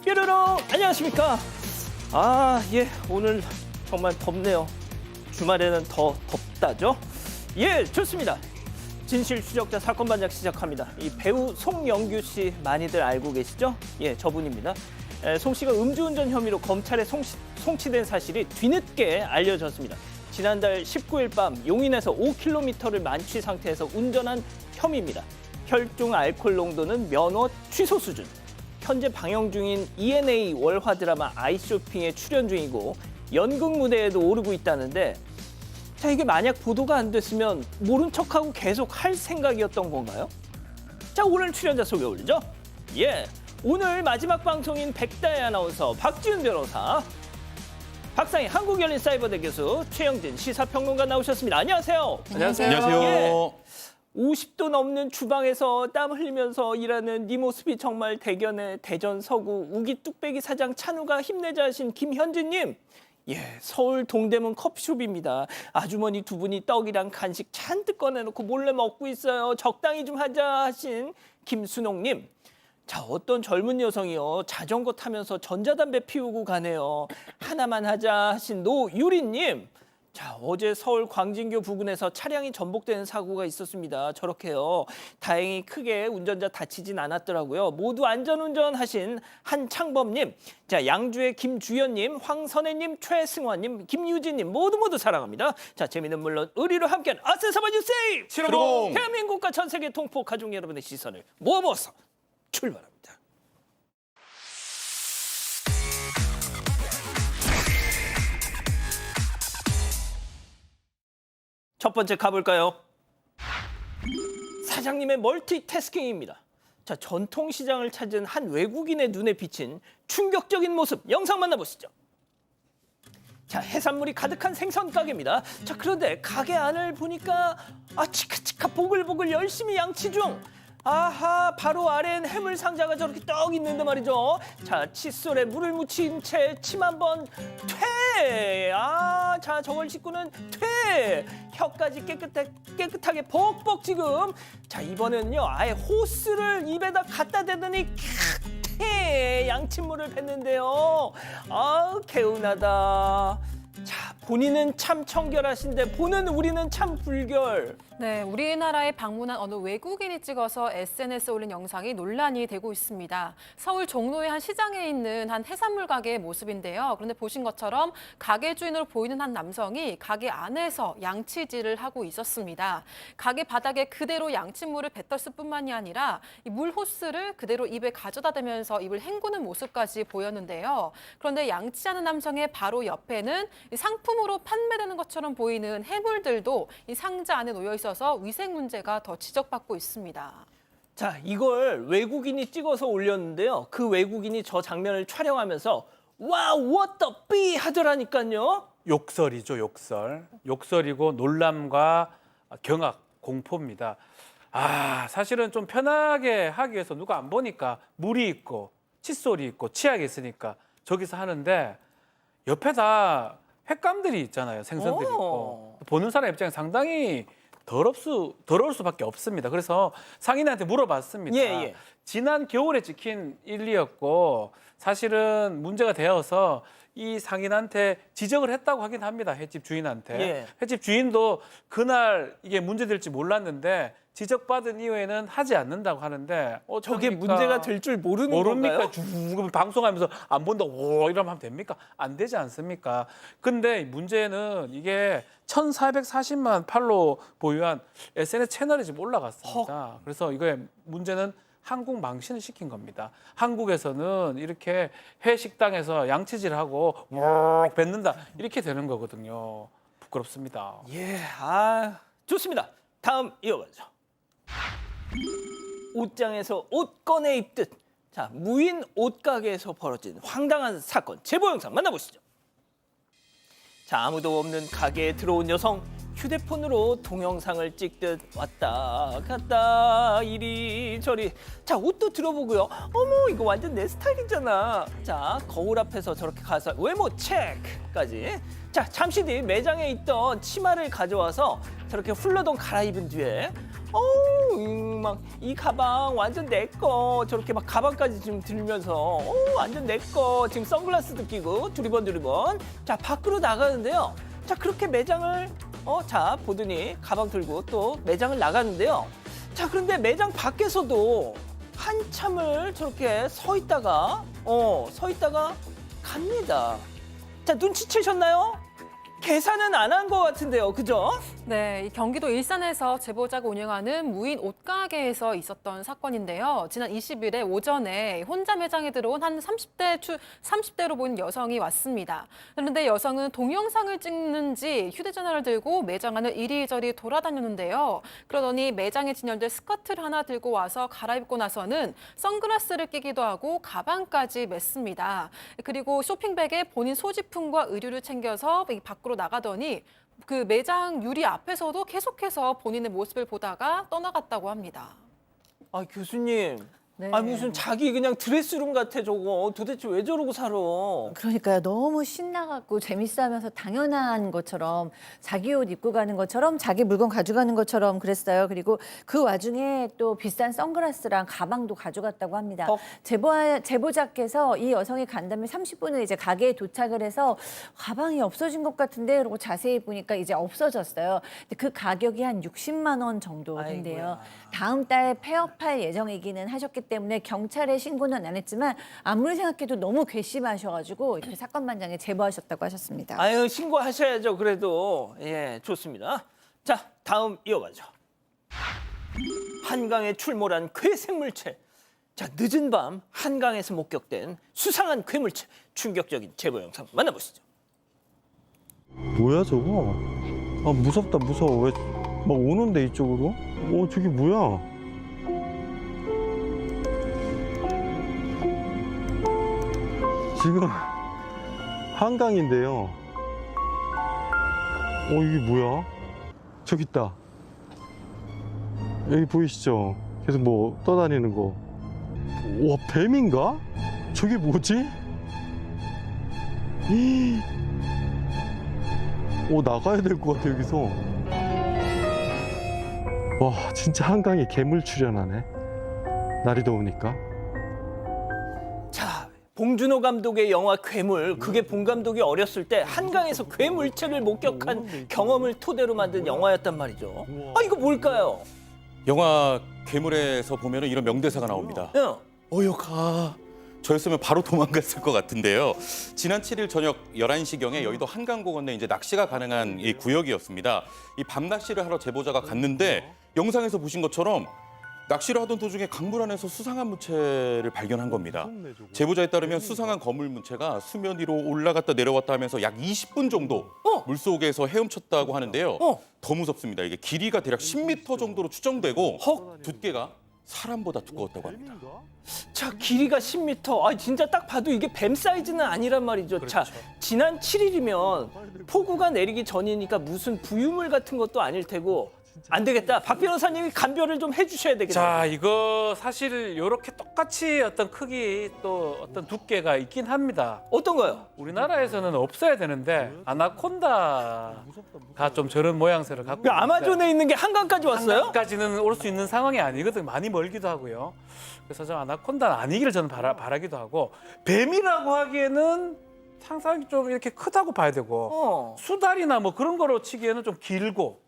뾰로롱 안녕하십니까. 예, 오늘 정말 덥네요. 주말에는 더 덥다죠. 예, 좋습니다. 진실 추적자 사건 반장 시작합니다. 이 배우 송영규 씨 많이들 알고 계시죠? 예, 저분입니다. 송 씨가 음주운전 혐의로 검찰에 송치된 사실이 뒤늦게 알려졌습니다. 지난달 19일 밤 용인에서 5km를 만취 상태에서 운전한 혐의입니다. 혈중 알코올 농도는 면허 취소 수준. 현재 방영 중인 ENA 월화 드라마 아이쇼핑에 출연 중이고 연극 무대에도 오르고 있다는데, 자, 이게 만약 보도가 안 됐으면 모른 척하고 계속 할 생각이었던 건가요? 자, 오늘 출연자 소개 올리죠. 예, 오늘 마지막 방송인 백다혜 아나운서, 박지훈 변호사, 박상희 한국열린사이버대 교수, 최영진 시사평론가 나오셨습니다. 안녕하세요. 안녕하세요. 예, 50도 넘는 주방에서 땀 흘리면서 일하는 네 모습이 정말 대견해. 대전 서구 우기 뚝배기 사장 찬우가 힘내자 하신 김현진님. 예, 서울 동대문 커피숍입니다. 아주머니 두 분이 떡이랑 간식 잔뜩 꺼내놓고 몰래 먹고 있어요. 적당히 좀 하자 하신 김순옥님. 자, 어떤 젊은 여성이요, 자전거 타면서 전자담배 피우고 가네요. 하나만 하자 하신 노유리님. 자, 어제 서울 광진교 부근에서 차량이 전복되는 사고가 있었습니다. 저렇게요. 다행히 크게 운전자 다치진 않았더라고요. 모두 안전운전 하신 한창범님. 자, 양주의 김주연님, 황선혜님, 최승환님, 김유진님 모두 사랑합니다. 자, 재미는 물론 의리로 함께하는 아세사바뉴세이 750. 대한민국과 전 세계 동포 가족 여러분의 시선을 모아모아서 출발합니다. 첫 번째 가볼까요? 사장님의 멀티태스킹입니다. 자, 전통시장을 찾은 한 외국인의 눈에 비친 충격적인 모습, 영상 만나보시죠. 자, 해산물이 가득한 생선 가게입니다. 자, 그런데 가게 안을 보니까 치카치카 보글보글 열심히 양치 중. 아하, 바로 아래엔 해물 상자가 저렇게 떡 있는데 말이죠. 자, 칫솔에 물을 묻힌 채 침 한번 퇴. 자, 저걸 씻고는 퇴. 혀까지 깨끗하게 벅벅 지금. 자, 이번에는요, 아예 호스를 입에다 갖다 대더니 퇴. 양침물을 뱉는데요. 개운하다. 자, 본인은 참 청결하신데 보는 우리는 참 불결. 네, 우리나라에 방문한 어느 외국인이 찍어서 SNS에 올린 영상이 논란이 되고 있습니다. 서울 종로의 한 시장에 있는 한 해산물 가게의 모습인데요. 그런데 보신 것처럼 가게 주인으로 보이는 한 남성이 가게 안에서 양치질을 하고 있었습니다. 가게 바닥에 그대로 양치물을 뱉었을 뿐만이 아니라 이 물 호스를 그대로 입에 가져다 대면서 입을 헹구는 모습까지 보였는데요. 그런데 양치하는 남성의 바로 옆에는 이 상품으로 판매되는 것처럼 보이는 해물들도 이 상자 안에 놓여 있어서 위생 문제가 더 지적받고 있습니다. 자, 이걸 외국인이 찍어서 올렸는데요. 그 외국인이 저 장면을 촬영하면서 와우, what the B 하더라니까요. 욕설이죠, 욕설. 욕설이고 놀람과 경악, 공포입니다. 사실은 좀 편하게 하기 위해서 누가 안 보니까 물이 있고 칫솔이 있고 치약이 있으니까 저기서 하는데 옆에 다 횟감들이 있잖아요. 생선들이 있고. 보는 사람 입장에 상당히 더러울 수밖에 없습니다. 그래서 상인한테 물어봤습니다. 예. 지난 겨울에 찍힌 일이었고 사실은 문제가 되어서 이 상인한테 지적을 했다고 하긴 합니다. 횟집 주인한테. 예. 횟집 주인도 그날 이게 문제될지 몰랐는데 지적받은 이후에는 하지 않는다고 하는데 저게 그러니까 문제가 될 줄 모릅니까? 건가요? 쭉 방송하면서 안 본다고 이러면 하면 됩니까? 안 되지 않습니까? 근데 문제는 이게 1,440만 팔로워 보유한 SNS 채널이 지금 올라갔습니다. 그래서 이거의 문제는 한국 망신을 시킨 겁니다. 한국에서는 이렇게 회 식당에서 양치질하고 뱉는다 이렇게 되는 거거든요. 부끄럽습니다. 예, 좋습니다. 다음 이어가죠. 옷장에서 옷 꺼내 입듯. 자, 무인 옷가게에서 벌어진 황당한 사건 제보 영상 만나보시죠. 자, 아무도 없는 가게에 들어온 여성, 휴대폰으로 동영상을 찍듯 왔다 갔다 이리저리. 자, 옷도 들어보고요. 어머, 이거 완전 내 스타일이잖아. 자, 거울 앞에서 저렇게 가서 외모 체크까지. 자, 잠시 뒤 매장에 있던 치마를 가져와서 저렇게 훌러덩 갈아입은 뒤에 막 이 가방 완전 내 거 저렇게 막 가방까지 지금 들면서 완전 내 거 지금 선글라스도 끼고 두리번 자 밖으로 나가는데요. 자 그렇게 매장을 자 보더니 가방 들고 또 매장을 나가는데요. 자 그런데 매장 밖에서도 한참을 저렇게 서 있다가 갑니다. 자 눈치채셨나요? 계산은 안 한 것 같은데요, 그죠? 네, 이 경기도 일산에서 제보자가 운영하는 무인 옷가게에서 있었던 사건인데요. 지난 20일에 오전에 혼자 매장에 들어온 한 30대로 보이는 여성이 왔습니다. 그런데 여성은 동영상을 찍는지 휴대전화를 들고 매장 안을 이리저리 돌아다녔는데요. 그러더니 매장에 진열된 스커트를 하나 들고 와서 갈아입고 나서는 선글라스를 끼기도 하고 가방까지 맸습니다. 그리고 쇼핑백에 본인 소지품과 의류를 챙겨서 밖으로 나가더니 그 매장 유리 앞에서도 계속해서 본인의 모습을 보다가 떠나갔다고 합니다. 아 교수님, 네. 무슨 자기 그냥 드레스룸 같아 저거. 도대체 왜 저러고 살아? 그러니까요. 너무 신나갖고 재밌어하면서 당연한 것처럼 자기 옷 입고 가는 것처럼 자기 물건 가져가는 것처럼 그랬어요. 그리고 그 와중에 또 비싼 선글라스랑 가방도 가져갔다고 합니다. 제보자께서 이 여성이 간 다음에 30분 후에 이제 가게에 도착을 해서 가방이 없어진 것 같은데 그러고 자세히 보니까 이제 없어졌어요. 근데 그 가격이 한 60만 원 정도 된대요. 아이고야. 다음 달 폐업할 예정이기는 하셨기 때문에 경찰에 신고는 안 했지만 아무리 생각해도 너무 괘씸하셔가지고 이렇게 사건 반장에 제보하셨다고 하셨습니다. 아유 신고하셔야죠. 그래도 예 좋습니다. 자 다음 이어가죠. 한강에 출몰한 괴생물체. 자 늦은 밤 한강에서 목격된 수상한 괴물체 충격적인 제보 영상 만나보시죠. 뭐야 저거? 아 무섭다 무서워. 왜 막 오는데 이쪽으로? 저게 뭐야? 지금 한강인데요. 이게 뭐야? 저기 있다. 여기 보이시죠? 계속 뭐 떠다니는 거. 와 뱀인가? 저게 뭐지? 나가야 될 것 같아 여기서. 와 진짜 한강에 괴물 출연하네. 날이 더우니까. 자 봉준호 감독의 영화 괴물. 그게 봉 감독이 어렸을 때 한강에서 괴물체를 목격한 경험을 토대로 만든 영화였단 말이죠. 이거 뭘까요? 영화 괴물에서 보면 이런 명대사가 나옵니다. 예. 어여가 저였으면 바로 도망갔을 것 같은데요. 지난 7일 저녁 11시경에 여의도 한강공원 내 이제 낚시가 가능한 이 구역이었습니다. 이 밤 낚시를 하러 제보자가 갔는데 영상에서 보신 것처럼 낚시를 하던 도중에 강물 안에서 수상한 물체를 발견한 겁니다. 제보자에 따르면 수상한 거물 물체가 수면 위로 올라갔다 내려왔다 하면서 약 20분 정도 물속에서 헤엄쳤다고 하는데요. 더 무섭습니다. 이게 길이가 대략 10m 정도로 추정되고 두께가 사람보다 두꺼웠다고 합니다. 자 길이가 10m. 진짜 딱 봐도 이게 뱀 사이즈는 아니란 말이죠. 자 지난 7일이면 폭우가 내리기 전이니까 무슨 부유물 같은 것도 아닐 테고 안 되겠다. 박 변호사님이 감별을 좀 해주셔야 되겠네요. 자, 이거 사실 이렇게 똑같이 어떤 크기 또 어떤 두께가 있긴 합니다. 어떤가요? 우리나라에서는 없어야 되는데 아나콘다가 좀 저런 모양새를 갖고 그 아마존에 있는 게 한강까지 왔어요? 한강까지는 올 수 있는 상황이 아니거든. 많이 멀기도 하고요. 그래서 저 아나콘다는 아니기를 저는 바라기도 하고 뱀이라고 하기에는 상상이 좀 이렇게 크다고 봐야 되고 수달이나 뭐 그런 거로 치기에는 좀 길고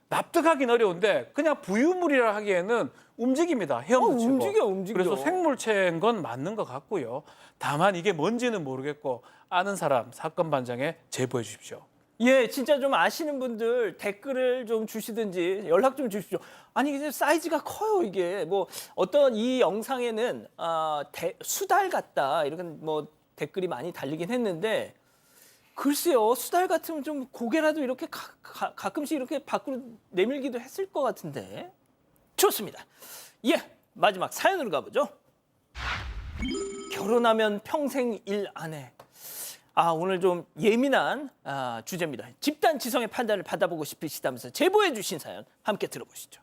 납득하기는 어려운데 그냥 부유물이라 하기에는 움직입니다. 헤엄치고. 움직여. 그래서 생물체인 건 맞는 것 같고요. 다만 이게 뭔지는 모르겠고 아는 사람 사건 반장에 제보해 주십시오. 예, 진짜 좀 아시는 분들 댓글을 좀 주시든지 연락 좀 주십시오. 아니 이제 사이즈가 커요 이게. 뭐 어떤 이 영상에는 수달 같다 이런 뭐 댓글이 많이 달리긴 했는데 글쎄요 수달 같으면 좀 고개라도 이렇게 가끔씩 이렇게 밖으로 내밀기도 했을 것 같은데. 좋습니다. 예, 마지막 사연으로 가보죠. 결혼하면 평생 일 안 해. 오늘 좀 예민한 주제입니다. 집단 지성의 판단을 받아보고 싶으시다면서 제보해 주신 사연 함께 들어보시죠.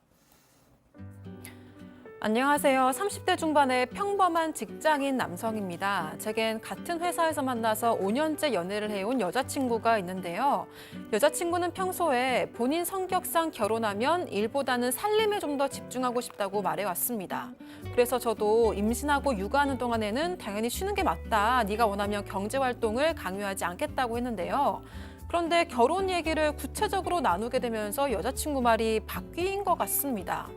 안녕하세요. 30대 중반의 평범한 직장인 남성입니다. 제겐 같은 회사에서 만나서 5년째 연애를 해온 여자친구가 있는데요. 여자친구는 평소에 본인 성격상 결혼하면 일보다는 살림에 좀 더 집중하고 싶다고 말해왔습니다. 그래서 저도 임신하고 육아하는 동안에는 당연히 쉬는 게 맞다. 네가 원하면 경제활동을 강요하지 않겠다고 했는데요. 그런데 결혼 얘기를 구체적으로 나누게 되면서 여자친구 말이 바뀐 것 같습니다.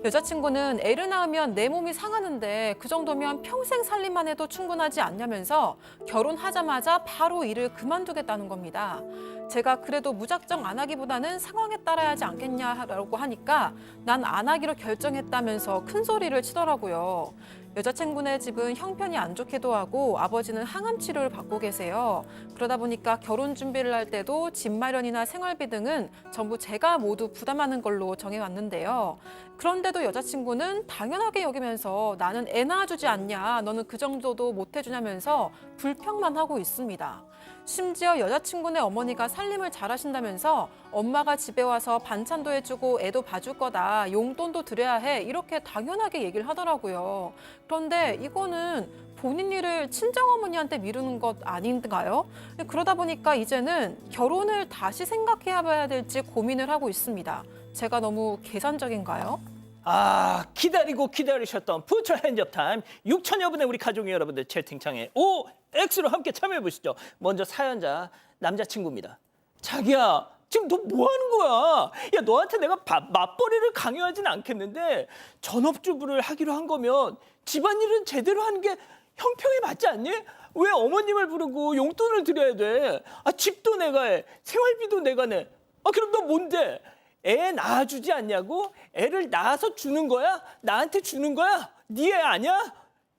여자친구는 애를 낳으면 내 몸이 상하는데 그 정도면 평생 살림만 해도 충분하지 않냐면서 결혼하자마자 바로 일을 그만두겠다는 겁니다. 제가 그래도 무작정 안 하기보다는 상황에 따라야 하지 않겠냐라고 하니까 난 안 하기로 결정했다면서 큰 소리를 치더라고요. 여자친구네 집은 형편이 안 좋기도 하고 아버지는 항암 치료를 받고 계세요. 그러다 보니까 결혼 준비를 할 때도 집 마련이나 생활비 등은 전부 제가 모두 부담하는 걸로 정해왔는데요. 그런데도 여자친구는 당연하게 여기면서 나는 애 낳아주지 않냐, 너는 그 정도도 못 해주냐면서 불평만 하고 있습니다. 심지어 여자친구네 어머니가 살림을 잘하신다면서 엄마가 집에 와서 반찬도 해주고 애도 봐줄 거다, 용돈도 드려야 해, 이렇게 당연하게 얘기를 하더라고요. 그런데 이거는 본인 일을 친정어머니한테 미루는 것 아닌가요? 그러다 보니까 이제는 결혼을 다시 생각해야 봐야 될지 고민을 하고 있습니다. 제가 너무 계산적인가요? 아, 기다리고 기다리셨던 푸처 핸즈업 타임. 6천여 분의 우리 가족 여러분들 채팅창에 OX로 함께 참여해 보시죠. 먼저 사연자 남자친구입니다. 자기야, 지금 너 뭐 하는 거야? 야, 너한테 내가 맞벌이를 강요하진 않겠는데 전업주부를 하기로 한 거면 집안일은 제대로 하는 게 형평에 맞지 않니? 왜 어머님을 부르고 용돈을 드려야 돼? 아, 집도 내가 해, 생활비도 내가 내. 아, 그럼 너 뭔데? 애 낳아주지 않냐고? 애를 낳아서 주는 거야? 나한테 주는 거야? 네 애 아니야?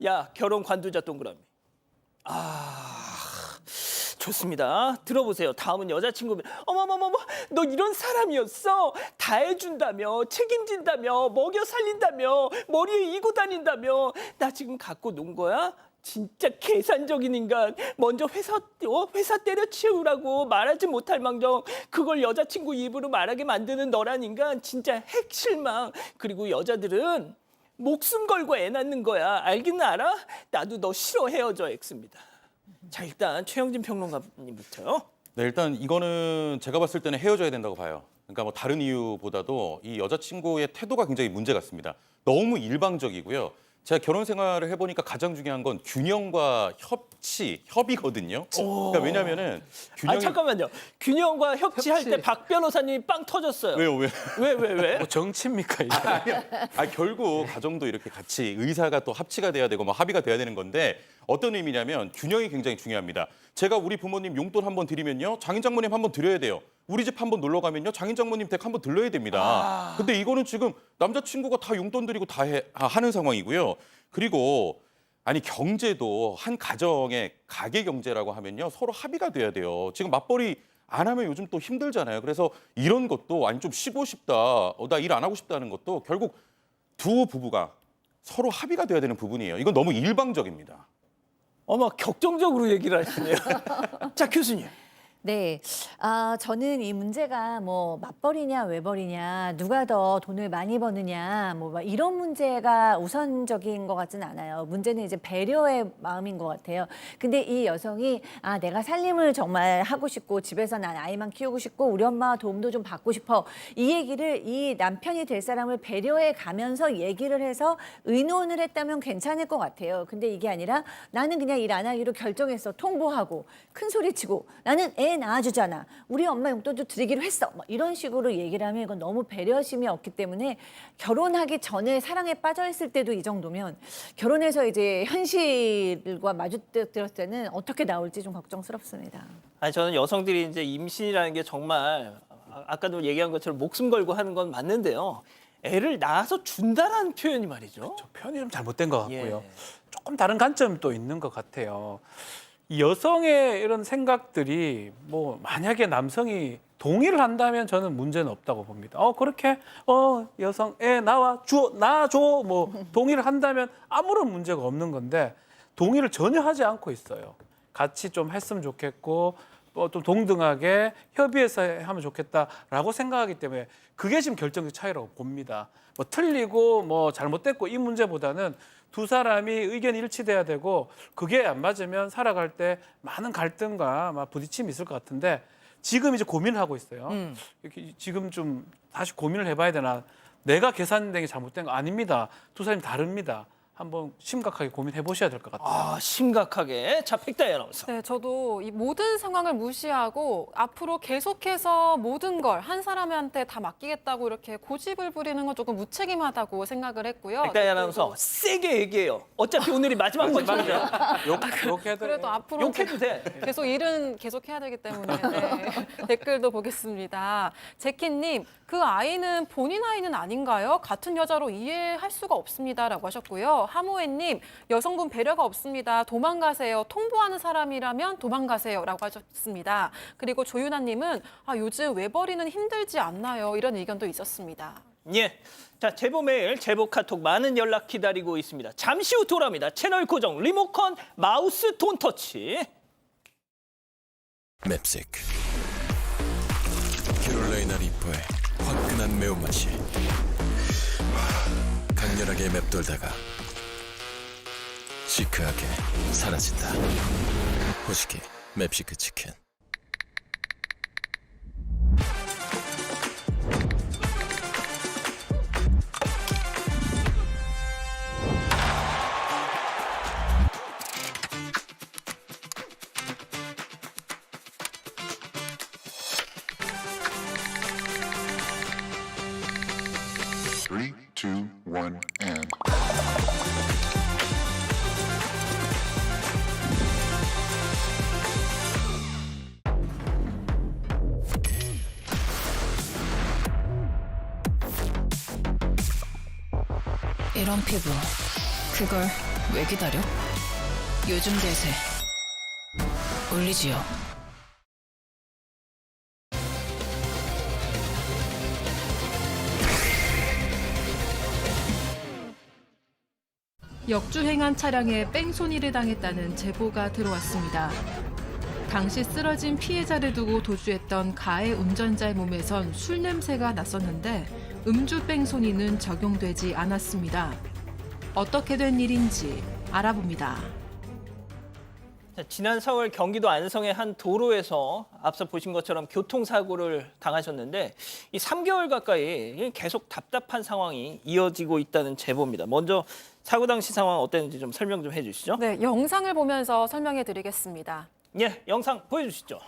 야, 결혼 관두자 동그라미. 좋습니다. 들어보세요. 다음은 여자친구입니다. 어머머머머, 너 이런 사람이었어? 다 해준다며, 책임진다며, 먹여 살린다며, 머리에 이고 다닌다며. 나 지금 갖고 논 거야? 진짜 계산적인 인간. 먼저 회사 때려치우라고 말하지 못할 망정 그걸 여자친구 입으로 말하게 만드는 너란 인간 진짜 핵실망. 그리고 여자들은 목숨 걸고 애 낳는 거야. 알긴 알아? 나도 너 싫어. 헤어져. X입니다. 자, 일단 최영진 평론가님부터요. 네, 일단 이거는 제가 봤을 때는 헤어져야 된다고 봐요. 그러니까 뭐 다른 이유보다도 이 여자친구의 태도가 굉장히 문제 같습니다. 너무 일방적이고요. 제가 결혼 생활을 해보니까 가장 중요한 건 균형과 협의거든요. 그러니까 왜냐면은 균형이 잠깐만요. 균형과 협치할 때 박 변호사님이 빵 터졌어요. 왜요? 왜? 뭐 정치입니까 이게? 결국 가정도 이렇게 같이 의사가 또 합치가 돼야 되고 뭐 합의가 돼야 되는 건데 어떤 의미냐면 균형이 굉장히 중요합니다. 제가 우리 부모님 용돈 한번 드리면요, 장인 장모님 한번 드려야 돼요. 우리 집 한번 놀러 가면요, 장인 장모님 댁 한번 들러야 됩니다. 근데 이거는 지금 남자친구가 다 용돈 드리고 다 하는 상황이고요. 그리고 아니 경제도 한 가정의 가계 경제라고 하면요, 서로 합의가 돼야 돼요. 지금 맞벌이 안 하면 요즘 또 힘들잖아요. 그래서 이런 것도 아니 좀 쉬고 싶다, 나 일 안 하고 싶다는 것도 결국 두 부부가 서로 합의가 돼야 되는 부분이에요. 이건 너무 일방적입니다. 어머, 격정적으로 얘기를 하시네요. 자, 교수님. 네, 저는 이 문제가 뭐 맞벌이냐 외벌이냐 누가 더 돈을 많이 버느냐 뭐 이런 문제가 우선적인 것 같지는 않아요. 문제는 이제 배려의 마음인 것 같아요. 근데 이 여성이 내가 살림을 정말 하고 싶고 집에서 난 아이만 키우고 싶고 우리 엄마 도움도 좀 받고 싶어, 이 얘기를 이 남편이 될 사람을 배려해 가면서 얘기를 해서 의논을 했다면 괜찮을 것 같아요. 근데 이게 아니라 나는 그냥 일 안 하기로 결정했어, 통보하고 큰 소리치고 나는 애 낳아주잖아, 우리 엄마 용돈도 드리기로 했어, 이런 식으로 얘기를 하면 이건 너무 배려심이 없기 때문에 결혼하기 전에 사랑에 빠져 있을 때도 이 정도면 결혼해서 이제 현실과 마주들었을 때는 어떻게 나올지 좀 걱정스럽습니다. 아니, 저는 여성들이 이제 임신이라는 게 정말 아까도 얘기한 것처럼 목숨 걸고 하는 건 맞는데요. 애를 낳아서 준다라는 표현이 말이죠. 저 표현이 좀 잘못된 것 같고요. 예. 조금 다른 관점이 또 있는 것 같아요. 이 여성의 이런 생각들이 뭐 만약에 남성이 동의를 한다면 저는 문제는 없다고 봅니다. 그렇게 여성 애 낳아줘 뭐 동의를 한다면 아무런 문제가 없는 건데 동의를 전혀 하지 않고 있어요. 같이 좀 했으면 좋겠고 좀 동등하게 협의해서 하면 좋겠다라고 생각하기 때문에 그게 지금 결정적 차이라고 봅니다. 뭐 틀리고 뭐 잘못됐고 이 문제보다는 두 사람이 의견이 일치돼야 되고 그게 안 맞으면 살아갈 때 많은 갈등과 막 부딪힘이 있을 것 같은데 지금 이제 고민을 하고 있어요. 이렇게 지금 좀 다시 고민을 해봐야 되나. 내가 계산된 게 잘못된 거 아닙니다. 두 사람이 다릅니다. 한번 심각하게 고민해 보셔야 될 것 같아요. 아, 심각하게. 자, 백다희 아나운서. 네, 저도 이 모든 상황을 무시하고 앞으로 계속해서 모든 걸 한 사람한테 다 맡기겠다고 이렇게 고집을 부리는 건 조금 무책임하다고 생각을 했고요. 백다희 아나운서 세게 얘기해요. 어차피 오늘이 마지막 번째죠. 욕해도 그래도 앞으로 욕해도 돼. 계속 일은 계속 해야 되기 때문에 네. 댓글도 보겠습니다. 제키님, 그 아이는 본인 아이는 아닌가요? 같은 여자로 이해할 수가 없습니다라고 하셨고요. 하모애님, 여성분 배려가 없습니다. 도망가세요. 통보하는 사람이라면 도망가세요라고 하셨습니다. 그리고 조윤아님은 요즘 외벌이는 힘들지 않나요? 이런 의견도 있었습니다. 예. 자, 제보 메일, 제보 카톡 많은 연락 기다리고 있습니다. 잠시 후 돌아옵니다. 채널 고정, 리모컨, 마우스, 톤터치. 맵식 캐롤라이나 리퍼의 화끈한 매운맛이 강렬하게 맵돌다가 시크하게 사라진다. 호시키 맵시크 치킨. Three, two, one, and. 이런 피부, 그걸 왜 기다려? 요즘 대세, 올리지요. 역주행한 차량에 뺑소니를 당했다는 제보가 들어왔습니다. 당시 쓰러진 피해자를 두고 도주했던 가해 운전자의 몸에선 술 냄새가 났었는데 음주 뺑소니는 적용되지 않았습니다. 어떻게 된 일인지 알아봅니다. 자, 지난 4월 경기도 안성의 한 도로에서 앞서 보신 것처럼 교통사고를 당하셨는데 이 3개월 가까이 계속 답답한 상황이 이어지고 있다는 제보입니다. 먼저 사고 당시 상황 어땠는지 좀 설명 좀 해주시죠. 네, 영상을 보면서 설명해 드리겠습니다. 예, 영상 보여주시죠.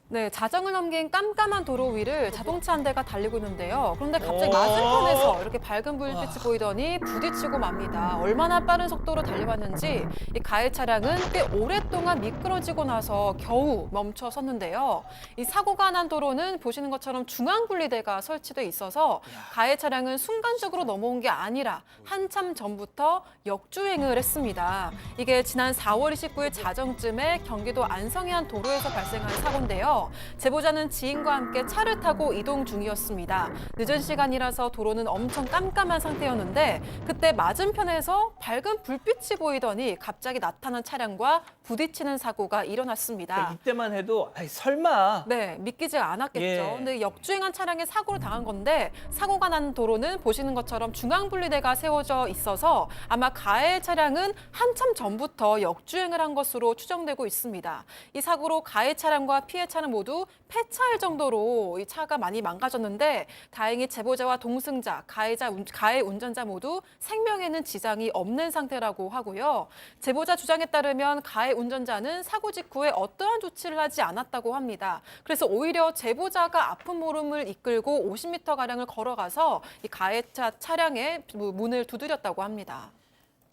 네, 자정을 넘긴 깜깜한 도로 위를 자동차 한 대가 달리고 있는데요. 그런데 갑자기 맞은편에서 이렇게 밝은 불빛이 보이더니 부딪히고 맙니다. 얼마나 빠른 속도로 달려왔는지 이 가해 차량은 꽤 오랫동안 미끄러지고 나서 겨우 멈춰 섰는데요. 이 사고가 난 도로는 보시는 것처럼 중앙분리대가 설치돼 있어서 가해 차량은 순간적으로 넘어온 게 아니라 한참 전부터 역주행을 했습니다. 이게 지난 4월 29일 자정쯤에 경기도 안성의 한 도로에서 발생한 사고인데요. 제보자는 지인과 함께 차를 타고 이동 중이었습니다. 늦은 시간이라서 도로는 엄청 깜깜한 상태였는데 그때 맞은편에서 밝은 불빛이 보이더니 갑자기 나타난 차량과 부딪히는 사고가 일어났습니다. 이때만 해도 설마. 네, 믿기지 않았겠죠. 예. 근데 역주행한 차량에 사고를 당한 건데 사고가 난 도로는 보시는 것처럼 중앙분리대가 세워져 있어서 아마 가해 차량은 한참 전부터 역주행을 한 것으로 추정되고 있습니다. 이 사고로 가해 차량과 피해 차량 모두 폐차할 정도로 이 차가 많이 망가졌는데 다행히 제보자와 동승자, 가해 운전자 모두 생명에는 지장이 없는 상태라고 하고요. 제보자 주장에 따르면 가해 운전자는 사고 직후에 어떠한 조치를 하지 않았다고 합니다. 그래서 오히려 제보자가 아픈 몰음을 이끌고 50m가량을 걸어가서 이 가해차 차량의 문을 두드렸다고 합니다.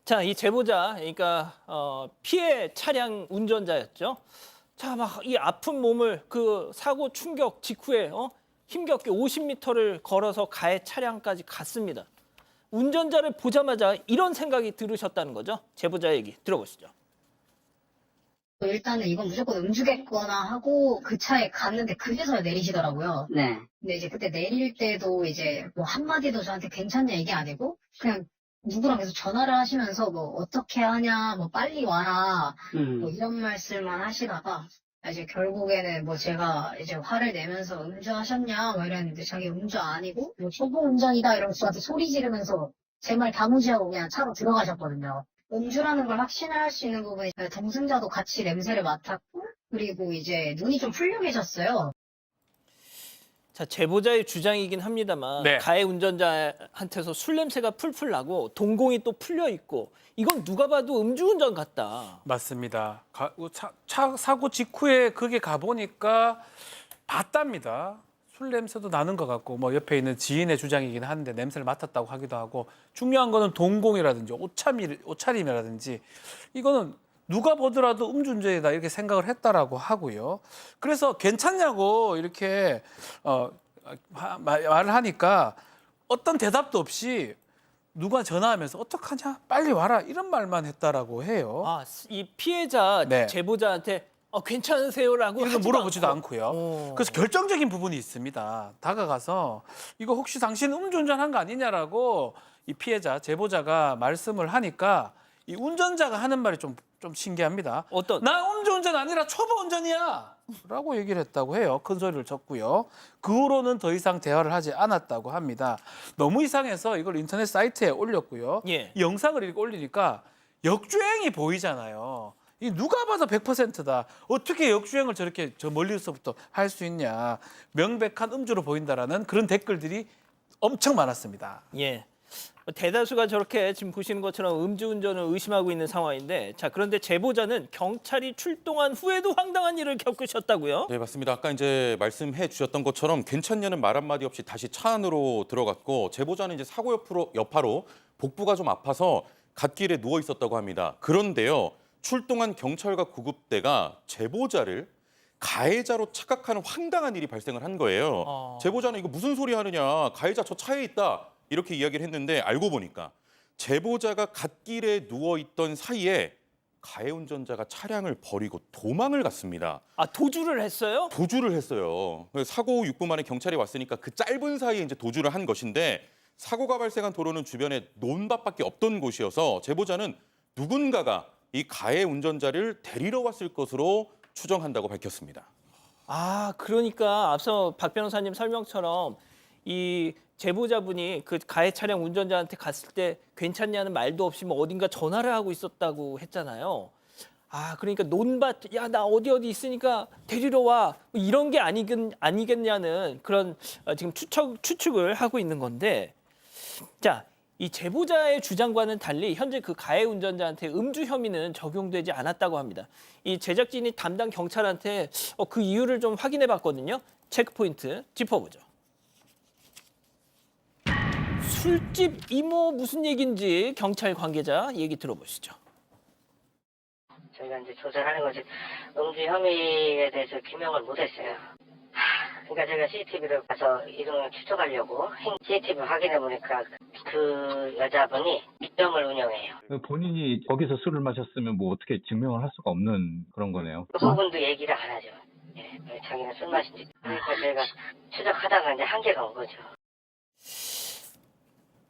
자, 이 제보자, 그러니까 피해 차량 운전자였죠. 자, 막 이 아픈 몸을 그 사고 충격 직후에 힘겹게 50m를 걸어서 가해 차량까지 갔습니다. 운전자를 보자마자 이런 생각이 들으셨다는 거죠. 제보자 얘기 들어보시죠. 일단은 이건 무조건 음주겠거나 하고 그 차에 갔는데 그제서야 내리시더라고요. 네. 근데 이제 그때 내릴 때도 이제 뭐 한마디도 저한테 괜찮냐 얘기 안 하고 그냥 누구랑 계속 전화를 하시면서 뭐 어떻게 하냐, 뭐 빨리 와라, 뭐 이런 말씀만 하시다가 이제 결국에는 뭐 제가 이제 화를 내면서 음주하셨냐 뭐 이랬는데 자기 음주 아니고 뭐 초보 운전이다 이러면서 저한테 소리 지르면서 제 말 다 무시하고 그냥 차로 들어가셨거든요. 음주라는 걸 확신할 수 있는 부분이 동승자도 같이 냄새를 맡았고 그리고 이제 눈이 좀 풀려 계셨어요. 자, 제보자의 주장이긴 합니다만 네. 가해 운전자한테서 술 냄새가 풀풀 나고 동공이 또 풀려 있고 이건 누가 봐도 음주운전 같다. 맞습니다. 사고 직후에 거기 가보니까 봤답니다. 술 냄새도 나는 것 같고 뭐 옆에 있는 지인의 주장이긴 한데 냄새를 맡았다고 하기도 하고 중요한 거는 동공이라든지 옷차림이라든지 이거는 누가 보더라도 음주운전이다 이렇게 생각을 했다라고 하고요. 그래서 괜찮냐고 이렇게 말을 하니까 어떤 대답도 없이 누가 전화하면서 어떡하냐 빨리 와라 이런 말만 했다라고 해요. 아, 이 피해자 네. 제보자한테 괜찮으세요라고 이런 거 하지도 물어보지도 않고. 않고요. 그래서 결정적인 부분이 있습니다. 다가가서 이거 혹시 당신 음주운전한 거 아니냐라고 이 피해자 제보자가 말씀을 하니까 이 운전자가 하는 말이 좀 신기합니다. 어떤? 나 음주운전 아니라 초보 운전이야 라고 얘기를 했다고 해요. 큰 소리를 쳤고요. 그 후로는 더 이상 대화를 하지 않았다고 합니다. 너무 이상해서 이걸 인터넷 사이트에 올렸고요. 예. 이 영상을 이렇게 올리니까 역주행이 보이잖아요. 이 누가 봐도 100%다. 어떻게 역주행을 저렇게 저 멀리서부터 할 수 있냐. 명백한 음주로 보인다라는 그런 댓글들이 엄청 많았습니다. 예. 대다수가 저렇게 지금 보시는 것처럼 음주운전을 의심하고 있는 상황인데 자, 그런데 제보자는 경찰이 출동한 후에도 황당한 일을 겪으셨다고요? 네, 맞습니다. 아까 이제 말씀해 주셨던 것처럼 괜찮냐는 말 한마디 없이 다시 차 안으로 들어갔고 제보자는 이제 사고 여파로 복부가 좀 아파서 갓길에 누워 있었다고 합니다. 그런데요, 출동한 경찰과 구급대가 제보자를 가해자로 착각하는 황당한 일이 발생을 한 거예요. 제보자는 이거 무슨 소리 하느냐, 가해자 저 차에 있다 이렇게 이야기를 했는데 알고 보니까 제보자가 갓길에 누워 있던 사이에 가해 운전자가 차량을 버리고 도망을 갔습니다. 아, 도주를 했어요? 도주를 했어요. 사고 후 6분 만에 경찰이 왔으니까 그 짧은 사이에 이제 도주를 한 것인데 사고가 발생한 도로는 주변에 논밭밖에 없던 곳이어서 제보자는 누군가가 이 가해 운전자를 데리러 왔을 것으로 추정한다고 밝혔습니다. 아, 그러니까 앞서 박 변호사님 설명처럼 이 제보자분이 그 가해 차량 운전자한테 갔을 때 괜찮냐는 말도 없이 뭐 어딘가 전화를 하고 있었다고 했잖아요. 아, 그러니까 논밭, 야, 나 어디 있으니까 데리러 와. 뭐 이런 게 아니겠냐는 그런 지금 추측을 하고 있는 건데 자, 이 제보자의 주장과는 달리 현재 그 가해 운전자한테 음주 혐의는 적용되지 않았다고 합니다. 이 제작진이 담당 경찰한테 그 이유를 좀 확인해 봤거든요. 체크포인트 짚어보죠. 술집 이모 무슨 얘기인지 경찰 관계자 얘기 들어보시죠. 저희가 이제 조사하는 거지 음주 혐의에 대해서 규명을 못했어요. 그러니까 제가 CCTV를 가서 이동을 추적하려고 CCTV 확인해 보니까 그 여자분이 미점을 운영해요. 본인이 거기서 술을 마셨으면 뭐 어떻게 증명을 할 수가 없는 그런 거네요. 그 부분도 얘기를 안 하죠. 예, 자기는 술 마신지. 그러니까 저희가 추적하다가 이제 한계가 온 거죠.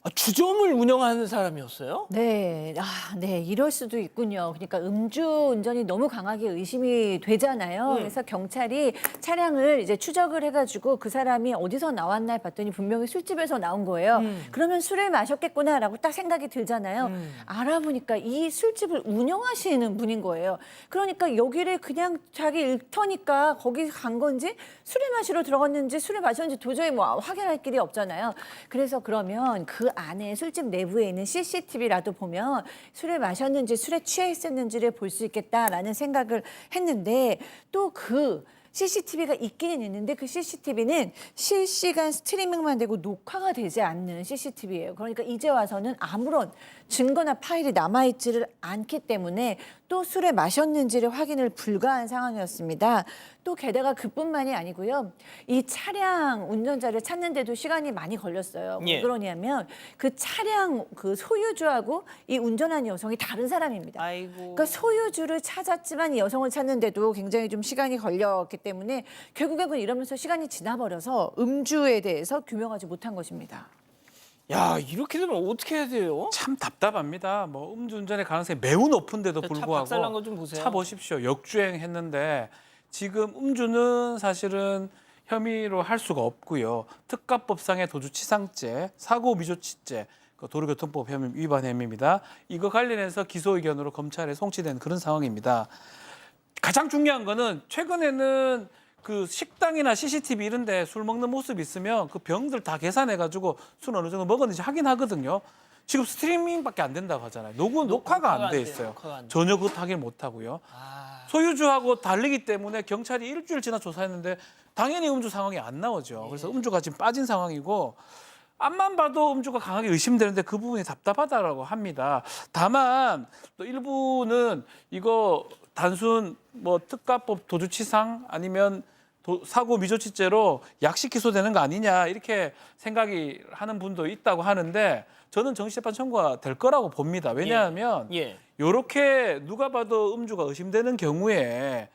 아, 주점을 운영하는 사람이었어요? 네, 네, 이럴 수도 있군요. 그러니까 음주운전이 너무 강하게 의심이 되잖아요. 그래서 경찰이 차량을 이제 추적을 해가지고 그 사람이 어디서 나왔나 봤더니 분명히 술집에서 나온 거예요. 그러면 술을 마셨겠구나라고 딱 생각이 들잖아요. 알아보니까 이 술집을 운영하시는 분인 거예요. 그러니까 여기를 그냥 자기 일터니까 거기 간 건지 술을 마시러 들어갔는지 술을 마셨는지 도저히 뭐 확인할 길이 없잖아요. 그래서 그러면 그 안에 술집 내부에 있는 CCTV라도 보면 술을 마셨는지 술에 취해 있었는지를 볼 수 있겠다라는 생각을 했는데 또 그 CCTV가 있기는 있는데 그 CCTV는 실시간 스트리밍만 되고 녹화가 되지 않는 CCTV예요. 그러니까 이제 와서는 아무런 증거나 파일이 남아있지를 않기 때문에 또 술을 마셨는지를 확인을 불가한 상황이었습니다. 또 게다가 그뿐만이 아니고요. 이 차량 운전자를 찾는데도 시간이 많이 걸렸어요. 왜 그러냐면 그 차량 그 소유주하고 이 운전한 여성이 다른 사람입니다. 아이고. 그러니까 소유주를 찾았지만 이 여성을 찾는데도 굉장히 좀 시간이 걸렸기 때문에 결국에는 이러면서 시간이 지나버려서 음주에 대해서 규명하지 못한 것입니다. 야, 이렇게 되면 어떻게 해야 돼요? 참 답답합니다. 뭐 음주운전의 가능성이 매우 높은데도 차 박살난 거 불구하고 좀 보세요. 차 보십시오. 역주행했는데 지금 음주는 사실은 혐의로 할 수가 없고요. 특가법상의 도주치상죄, 사고미조치죄, 도로교통법 혐의 위반 혐의입니다. 이거 관련해서 기소 의견으로 검찰에 송치된 그런 상황입니다. 가장 중요한 거는 최근에는 그 식당이나 CCTV 이런 데 술 먹는 모습이 있으면 그 병들 다 계산해가지고 술 어느 정도 먹었는지 확인하거든요. 지금 스트리밍밖에 안 된다고 하잖아요. 녹화가 안 돼 있어요. 전혀 그것도 확인 못 하고요. 소유주하고 다르기 때문에 경찰이 일주일 지나 조사했는데 당연히 음주 상황이 안 나오죠. 그래서 음주가 지금 빠진 상황이고 앞만 봐도 음주가 강하게 의심되는데 그 부분이 답답하다라고 합니다. 다만 또 일부는 이거 단순 뭐 특가법 도주치상 아니면 사고 미조치죄로 약식 기소되는 거 아니냐 이렇게 생각이 하는 분도 있다고 하는데 저는 정식재판 청구가 될 거라고 봅니다. 왜냐하면 이렇게 누가 봐도 음주가 의심되는 경우에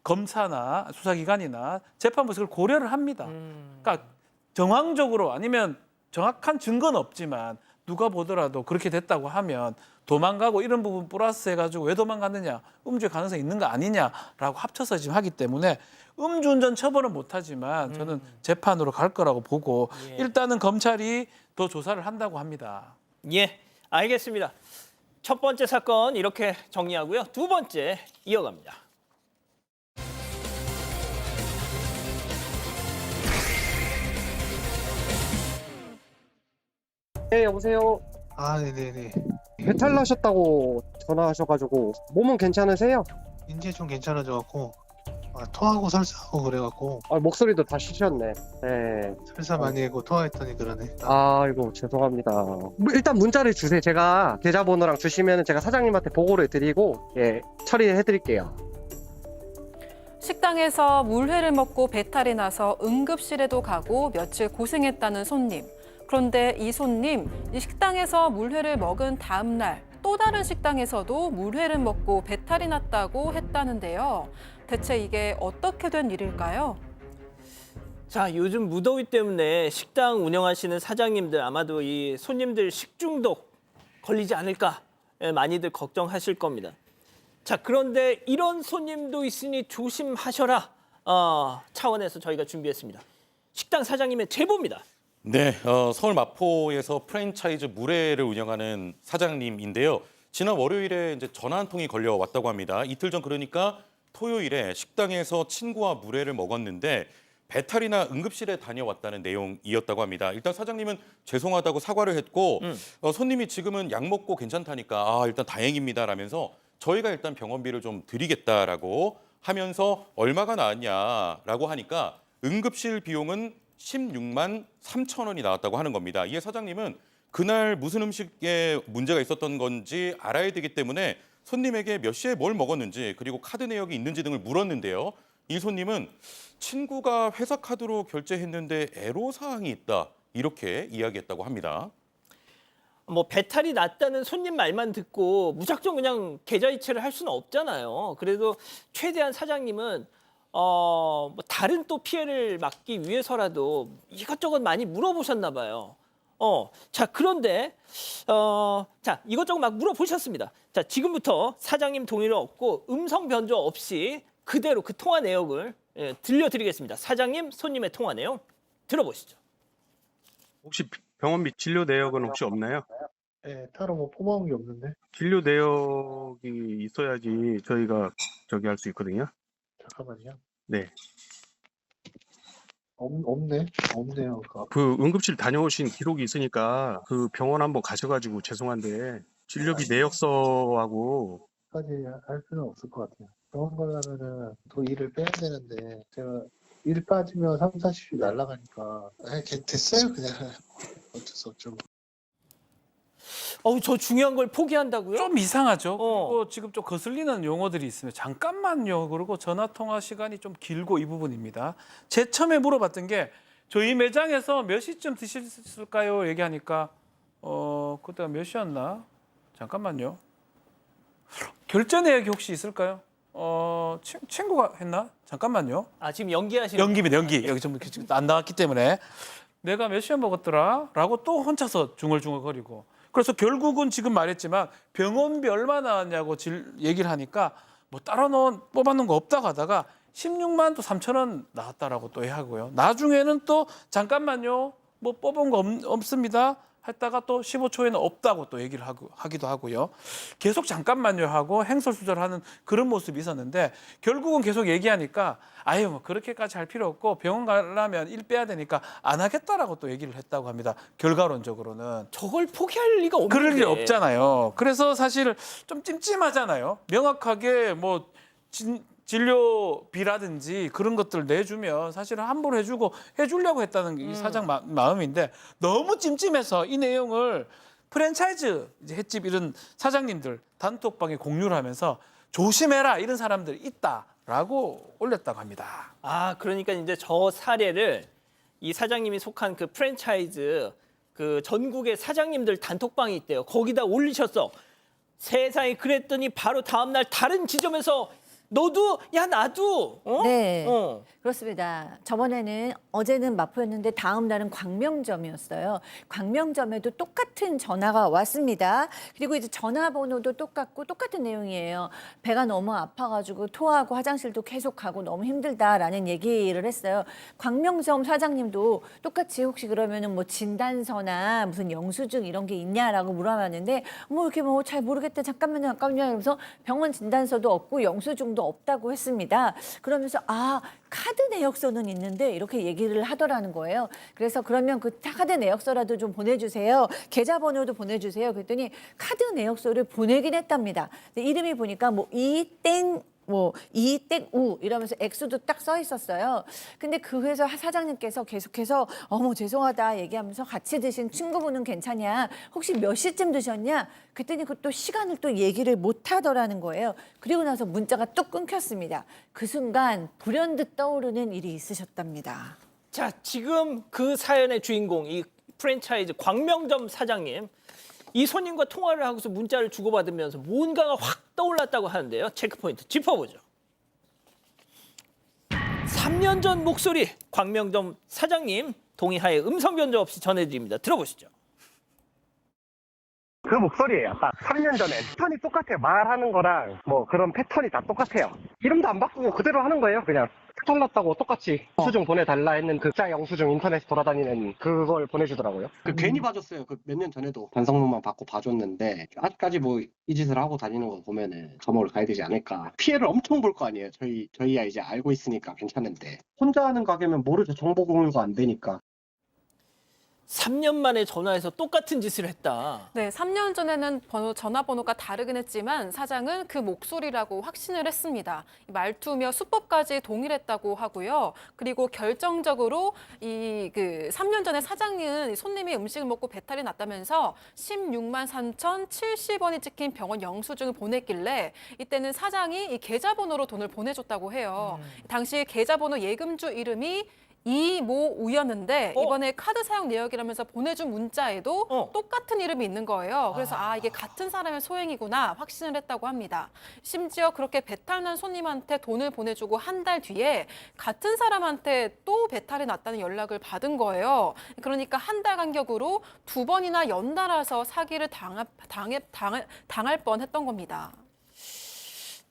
검사나 수사기관이나 재판부에서 그걸 고려를 합니다. 그러니까 정황적으로 아니면 정확한 증거는 없지만 누가 보더라도 그렇게 됐다고 하면 도망가고 이런 부분 플러스 해가지고 왜 도망갔느냐, 음주의 가능성이 있는 거 아니냐라고 합쳐서 지금 하기 때문에 음주운전 처벌은 못하지만 저는 재판으로 갈 거라고 보고 일단은 검찰이 더 조사를 한다고 합니다. 예, 알겠습니다. 첫 번째 사건 이렇게 정리하고요. 두 번째 이어갑니다. 네, 여보세요. 아, 네네네. 배탈 나셨다고 전화하셔가지고 몸은 괜찮으세요? 이제 좀 괜찮아져갖고 토하고 설사하고 그래갖고 목소리도 다 쉬셨네. 네. 설사 많이 하고 토했더니 그러네. 아이고 죄송합니다. 일단 문자를 주세요. 제가 계좌번호랑 주시면 제가 사장님한테 보고를 드리고 처리해드릴게요. 식당에서 물회를 먹고 배탈이 나서 응급실에도 가고 며칠 고생했다는 손님. 그런데 이 손님, 이 식당에서 물회를 먹은 다음 날 또 다른 식당에서도 물회를 먹고 배탈이 났다고 했다는데요. 대체 이게 어떻게 된 일일까요? 자, 요즘 무더위 때문에 식당 운영하시는 사장님들 아마도 이 손님들 식중독 걸리지 않을까 많이들 걱정하실 겁니다. 자, 그런데 이런 손님도 있으니 조심하셔라 차원에서 저희가 준비했습니다. 식당 사장님의 제보입니다. 네, 서울 마포에서 프랜차이즈 물회를 운영하는 사장님인데요. 지난 월요일에 이제 전화 한 통이 걸려왔다고 합니다. 이틀 전 그러니까 토요일에 식당에서 친구와 물회를 먹었는데 배탈이나 응급실에 다녀왔다는 내용이었다고 합니다. 일단 사장님은 죄송하다고 사과를 했고 손님이 지금은 약 먹고 괜찮다니까 일단 다행입니다라면서 저희가 일단 병원비를 좀 드리겠다라고 하면서 얼마가 나왔냐라고 하니까 응급실 비용은 16만 3천 원이 나왔다고 하는 겁니다. 이에 사장님은 그날 무슨 음식에 문제가 있었던 건지 알아야 되기 때문에 손님에게 몇 시에 뭘 먹었는지 그리고 카드 내역이 있는지 등을 물었는데요. 이 손님은 친구가 회사 카드로 결제했는데 애로사항이 있다 이렇게 이야기했다고 합니다. 뭐 배탈이 났다는 손님 말만 듣고 무작정 그냥 계좌 이체를 할 수는 없잖아요. 그래도 최대한 사장님은 뭐 다른 또 피해를 막기 위해서라도 이것저것 많이 물어보셨나 봐요. 자, 그런데 자, 이것저것 막 물어보셨습니다. 자, 지금부터 사장님 동의를 얻고 음성 변조 없이 그대로 그 통화 내역을 들려드리겠습니다. 사장님, 손님의 통화 내용 들어보시죠. 혹시 병원비 진료 내역은 혹시 없나요? 네, 따로 뭐 포함한 게 없는데. 진료 내역이 있어야지 저희가 할 수 있거든요. 잠깐만요. 네. 없네요. 그 응급실 다녀오신 기록이 있으니까 그 병원 한번 가셔가지고 죄송한데 진료비 내역서하고 까지 할 수는 없을 것 같아요. 병원 가려면은 또 일을 빼야 되는데 제가 일 빠지면 3, 40일 날아가니까 됐어요 그냥 어쩔 수 없죠. 저 중요한 걸 포기한다고요? 좀 이상하죠. 그리고 지금 좀 거슬리는 용어들이 있으면 잠깐만요. 그리고 전화 통화 시간이 좀 길고 이 부분입니다. 제 처음에 물어봤던 게 저희 매장에서 몇 시쯤 드셨을까요? 얘기하니까 그때가 몇 시였나? 잠깐만요. 결제 내역이 혹시 있을까요? 친구가 했나? 잠깐만요. 지금 연기하시는 연기입니다. 연기. 여기 좀 안 나왔기 때문에 내가 몇 시에 먹었더라? 라고 또 혼자서 중얼중얼거리고 그래서 결국은 지금 말했지만 병원비 얼마 나왔냐고 얘기를 하니까 뭐 따로 뽑아놓은 거 없다고 하다가 16만 또 3천 원 나왔다라고 또 하고요. 나중에는 또 잠깐만요. 뭐 뽑은 거 없습니다. 했다가 또 15초에는 없다고 또 얘기를 하기도 하고요. 계속 잠깐만요 하고 행설수설하는 그런 모습이 있었는데 결국은 계속 얘기하니까 아유 뭐 그렇게까지 할 필요 없고 병원 가려면 일 빼야 되니까 안 하겠다라고 또 얘기를 했다고 합니다. 결과론적으로는. 저걸 포기할 리가 없는데. 그럴 일 없잖아요. 그래서 사실 좀 찜찜하잖아요. 명확하게 뭐 진료비라든지 그런 것들 내주면 사실은 함부로 해주려고 했다는 이 사장 마음인데 너무 찜찜해서 이 내용을 프랜차이즈 이제 횟집 이런 사장님들 단톡방에 공유를 하면서 조심해라 이런 사람들이 있다라고 올렸다고 합니다. 아, 그러니까 이제 저 사례를 이 사장님이 속한 그 프랜차이즈 그 전국의 사장님들 단톡방이 있대요. 거기다 올리셨어. 세상에 그랬더니 바로 다음 날 다른 지점에서 너도 야 나도 네, 그렇습니다. 저번에는 어제는 마포였는데 다음 날은 광명점이었어요. 광명점에도 똑같은 전화가 왔습니다. 그리고 이제 전화번호도 똑같고 똑같은 내용이에요. 배가 너무 아파가지고 토하고 화장실도 계속 가고 너무 힘들다라는 얘기를 했어요. 광명점 사장님도 똑같이 혹시 그러면은 뭐 진단서나 무슨 영수증 이런 게 있냐라고 물어봤는데 뭐 이렇게 뭐 잘 모르겠다 잠깐만요 이러면서 병원 진단서도 없고 영수증도 없다고 했습니다. 그러면서 아 카드 내역서는 있는데 이렇게 얘기를 하더라는 거예요. 그래서 그러면 그 카드 내역서라도 좀 보내주세요. 계좌번호도 보내주세요. 그랬더니 카드 내역서를 보내긴 했답니다. 근데 이름이 보니까 뭐 이땡우 이러면서 액수도 딱 써 있었어요. 근데 그 회사 사장님께서 계속해서 어머 죄송하다 얘기하면서 같이 드신 친구분은 괜찮냐? 혹시 몇 시쯤 드셨냐? 그랬더니 그또 시간을 또 얘기를 못 하더라는 거예요. 그리고 나서 문자가 뚝 끊겼습니다. 그 순간 불현듯 떠오르는 일이 있으셨답니다. 자, 지금 그 사연의 주인공 이 프랜차이즈 광명점 사장님 이 손님과 통화를 하고서 문자를 주고받으면서 뭔가가 확 떠올랐다고 하는데요. 체크포인트 짚어보죠. 3년 전 목소리 광명점 사장님 동의하에 음성 변조 없이 전해드립니다. 들어보시죠. 그 목소리예요. 딱 3년 전에 패턴이 똑같아요. 말하는 거랑 뭐 그런 패턴이 다 똑같아요. 이름도 안 바꾸고 그대로 하는 거예요. 그냥 탈났다고 똑같이 영수증 보내달라 했는 그 짜 영수증 인터넷 돌아다니는 그걸 보내주더라고요. 괜히 봐줬어요. 그 몇 년 전에도 반성문만 받고 봐줬는데 아직까지 뭐 이 짓을 하고 다니는 거 보면은 감옥을 가야 되지 않을까. 피해를 엄청 볼 거 아니에요. 저희야 이제 알고 있으니까 괜찮은데 혼자 하는 가게면 모르죠. 정보 공유가 안 되니까. 3년 만에 전화해서 똑같은 짓을 했다. 네, 3년 전에는 전화번호가 다르긴 했지만 사장은 그 목소리라고 확신을 했습니다. 말투며 수법까지 동일했다고 하고요. 그리고 결정적으로 이 3년 전에 사장은 손님이 음식을 먹고 배탈이 났다면서 16만 3,070원이 찍힌 병원 영수증을 보냈길래 이때는 사장이 이 계좌번호로 돈을 보내줬다고 해요. 당시 계좌번호 예금주 이름이 이모우였는데 이번에 카드 사용 내역이라면서 보내준 문자에도 똑같은 이름이 있는 거예요. 그래서 이게 같은 사람의 소행이구나 확신을 했다고 합니다. 심지어 그렇게 배탈난 손님한테 돈을 보내주고 한 달 뒤에 같은 사람한테 또 배탈이 났다는 연락을 받은 거예요. 그러니까 한 달 간격으로 2번이나 연달아서 사기를 당할 뻔했던 겁니다.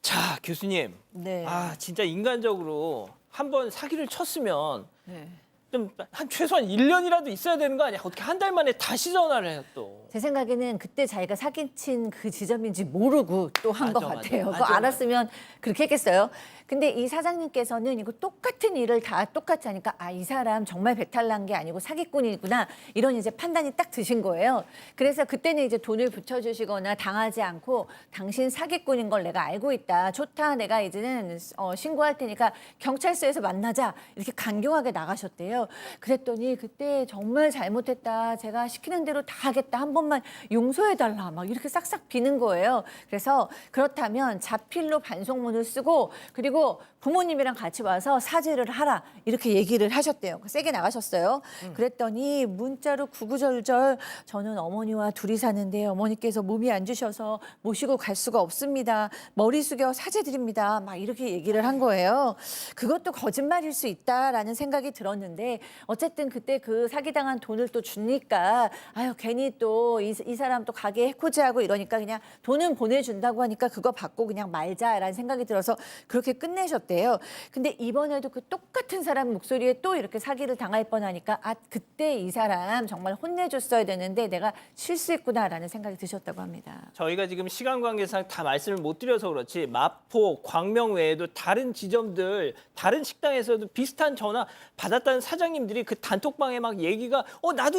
자, 교수님. 네. 진짜 인간적으로 한번 사기를 쳤으면 네. 좀 한 최소한 1년이라도 있어야 되는 거 아니야? 어떻게 한 달 만에 다시 전화를 해요 또? 제 생각에는 그때 자기가 사기친 그 지점인지 모르고 또 한 것 같아요. 그거 알았으면 그렇게 했겠어요. 근데 이 사장님께서는 이거 똑같은 일을 다 똑같이 하니까 이 사람 정말 배탈 난 게 아니고 사기꾼이구나 이런 이제 판단이 딱 드신 거예요. 그래서 그때는 이제 돈을 붙여주시거나 당하지 않고 당신 사기꾼인 걸 내가 알고 있다. 좋다. 내가 이제는 신고할 테니까 경찰서에서 만나자. 이렇게 강경하게 나가셨대요. 그랬더니 그때 정말 잘못했다. 제가 시키는 대로 다 하겠다. 한 번만 용서해달라. 막 이렇게 싹싹 비는 거예요. 그래서 그렇다면 자필로 반송문을 쓰고 그리고 부모님이랑 같이 와서 사죄를 하라 이렇게 얘기를 하셨대요. 세게 나가셨어요. 그랬더니 문자로 구구절절 저는 어머니와 둘이 사는데 어머니께서 몸이 안 주셔서 모시고 갈 수가 없습니다. 머리 숙여 사죄드립니다. 막 이렇게 얘기를 한 거예요. 그것도 거짓말일 수 있다라는 생각이 들었는데 어쨌든 그때 그 사기당한 돈을 또 주니까 괜히 또 또 이 사람 또 가게 해코지하고 이러니까 그냥 돈은 보내준다고 하니까 그거 받고 그냥 말자라는 생각이 들어서 그렇게 끝내셨대요. 근데 이번에도 그 똑같은 사람 목소리에 또 이렇게 사기를 당할 뻔하니까 아 그때 이 사람 정말 혼내줬어야 되는데 내가 실수했구나라는 생각이 드셨다고 합니다. 저희가 지금 시간 관계상 다 말씀을 못 드려서 그렇지 마포, 광명 외에도 다른 지점들, 다른 식당에서도 비슷한 전화 받았다는 사장님들이 그 단톡방에 막 얘기가 나도.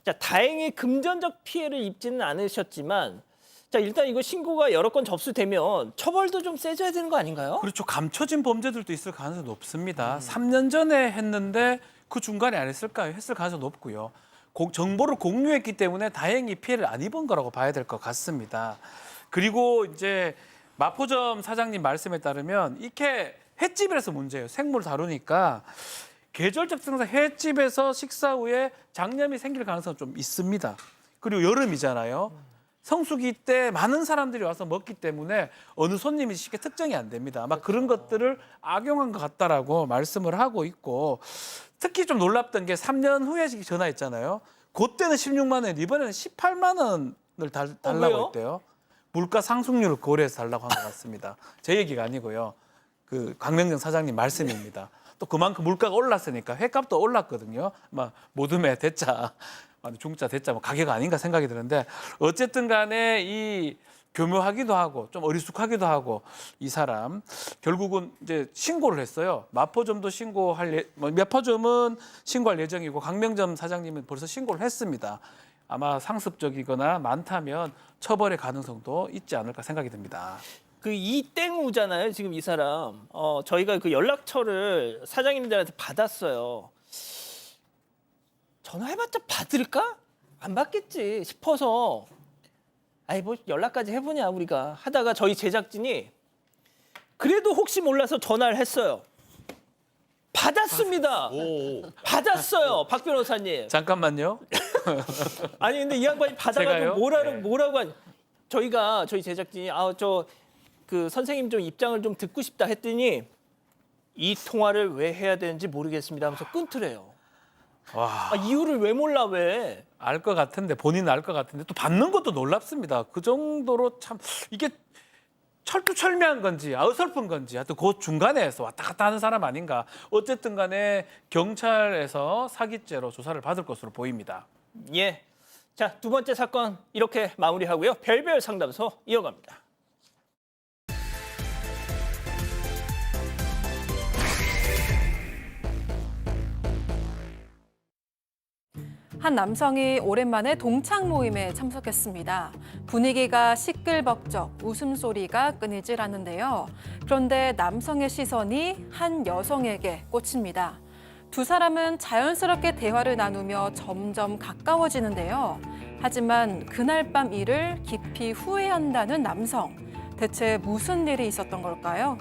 자, 다행히 금전적 피해를 입지는 않으셨지만 자, 일단 이거 신고가 여러 건 접수되면 처벌도 좀 세져야 되는 거 아닌가요? 그렇죠. 감춰진 범죄들도 있을 가능성이 높습니다. 3년 전에 했는데 그 중간에 안 했을까요? 했을 가능성이 높고요. 정보를 공유했기 때문에 다행히 피해를 안 입은 거라고 봐야 될 것 같습니다. 그리고 이제 마포점 사장님 말씀에 따르면 이렇게 횟집이라서 문제예요. 생물을 다루니까 계절적 증상 횟집에서 식사 후에 장염이 생길 가능성은 좀 있습니다. 그리고 여름이잖아요. 성수기 때 많은 사람들이 와서 먹기 때문에 어느 손님이 쉽게 특정이 안 됩니다. 아마 그런 것들을 악용한 것 같다라고 말씀을 하고 있고 특히 좀 놀랍던 게 3년 후에 전화했잖아요. 그때는 16만 원, 이번에는 18만 원을 달라고 왜요? 했대요. 물가 상승률을 고려해서 달라고 한 것 같습니다. 제 얘기가 아니고요. 그 광명정 사장님 말씀입니다. 또 그만큼 물가가 올랐으니까 횟값도 올랐거든요. 막 모둠에 대짜, 중짜 대짜 뭐 가격 아닌가 생각이 드는데 어쨌든 간에 이 교묘하기도 하고 좀 어리숙하기도 하고 이 사람 결국은 이제 신고를 했어요. 마포점도 마포점은 신고할 예정이고 광명점 사장님은 벌써 신고를 했습니다. 아마 상습적이거나 많다면 처벌의 가능성도 있지 않을까 생각이 듭니다. 그 이땡우잖아요. 지금 이 사람. 저희가 그 연락처를 사장님들한테 받았어요. 전화해봤자 받을까? 안 받겠지 싶어서 아이 뭐 연락까지 해보냐 우리가 하다가 저희 제작진이 그래도 혹시 몰라서 전화를 했어요. 받았습니다. 받았어요. 박 변호사님. 잠깐만요. 아니 근데 이 양반이 제가요? 받아가지고 뭐라고 저희 제작진이 그 선생님 좀 입장을 좀 듣고 싶다 했더니 이 통화를 왜 해야 되는지 모르겠습니다 하면서 끊더래요. 와. 이유를 왜 몰라 왜? 알 것 같은데 본인은 알 것 같은데 또 받는 것도 놀랍습니다. 그 정도로 참 이게 철두철미한 건지 어설픈 건지 하여튼 그 중간에서 왔다 갔다 하는 사람 아닌가. 어쨌든 간에 경찰에서 사기죄로 조사를 받을 것으로 보입니다. 예. 자, 두 번째 사건 이렇게 마무리하고요. 별별 상담소 이어갑니다. 한 남성이 오랜만에 동창 모임에 참석했습니다. 분위기가 시끌벅적, 웃음소리가 끊이질 않는데요. 그런데 남성의 시선이 한 여성에게 꽂힙니다. 두 사람은 자연스럽게 대화를 나누며 점점 가까워지는데요. 하지만 그날 밤 일을 깊이 후회한다는 남성. 대체 무슨 일이 있었던 걸까요?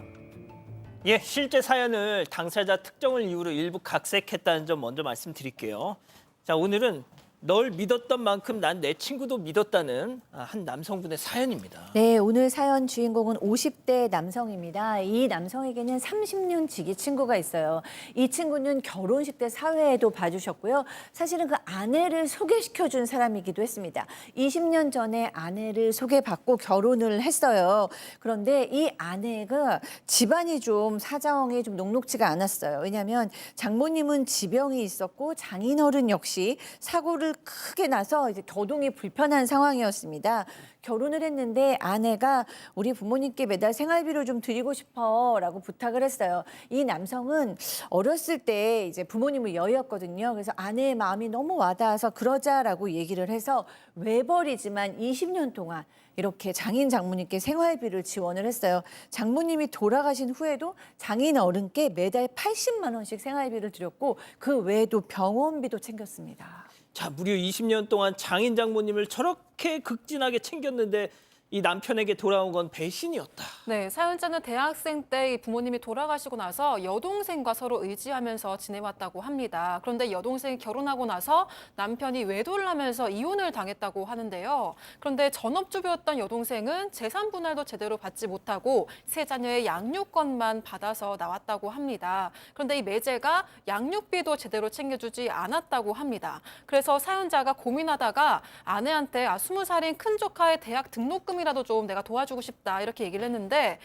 예, 실제 사연을 당사자 특정을 이유로 일부 각색했다는 점 먼저 말씀드릴게요. 자, 오늘은 널 믿었던 만큼 난 내 친구도 믿었다는 한 남성분의 사연입니다. 네, 오늘 사연 주인공은 50대 남성입니다. 이 남성에게는 30년 지기 친구가 있어요. 이 친구는 결혼식 때 사회에도 봐주셨고요. 사실은 그 아내를 소개시켜준 사람이기도 했습니다. 20년 전에 아내를 소개받고 결혼을 했어요. 그런데 이 아내가 집안이 좀 사정이 좀 녹록지가 않았어요. 왜냐하면 장모님은 지병이 있었고 장인어른 역시 사고를 크게 나서 이제 교통이 불편한 상황이었습니다. 결혼을 했는데 아내가 우리 부모님께 매달 생활비를 좀 드리고 싶어라고 부탁을 했어요. 이 남성은 어렸을 때 이제 부모님을 여의었거든요. 그래서 아내의 마음이 너무 와닿아서 그러자라고 얘기를 해서 외벌이지만 20년 동안 이렇게 장인 장모님께 생활비를 지원을 했어요. 장모님이 돌아가신 후에도 장인 어른께 매달 80만 원씩 생활비를 드렸고 그 외에도 병원비도 챙겼습니다. 자, 무려 20년 동안 장인 장모님을 저렇게 극진하게 챙겼는데 이 남편에게 돌아온 건 배신이었다. 네, 사연자는 대학생 때 이 부모님이 돌아가시고 나서 여동생과 서로 의지하면서 지내왔다고 합니다. 그런데 여동생이 결혼하고 나서 남편이 외도를 하면서 이혼을 당했다고 하는데요. 그런데 전업주부였던 여동생은 재산 분할도 제대로 받지 못하고 세 자녀의 양육권만 받아서 나왔다고 합니다. 그런데 이 매제가 양육비도 제대로 챙겨주지 않았다고 합니다. 그래서 사연자가 고민하다가 아내한테 20살인 큰 조카의 대학 등록금이라도 좀 내가 도와주고 싶다 이렇게 얘기를 했는데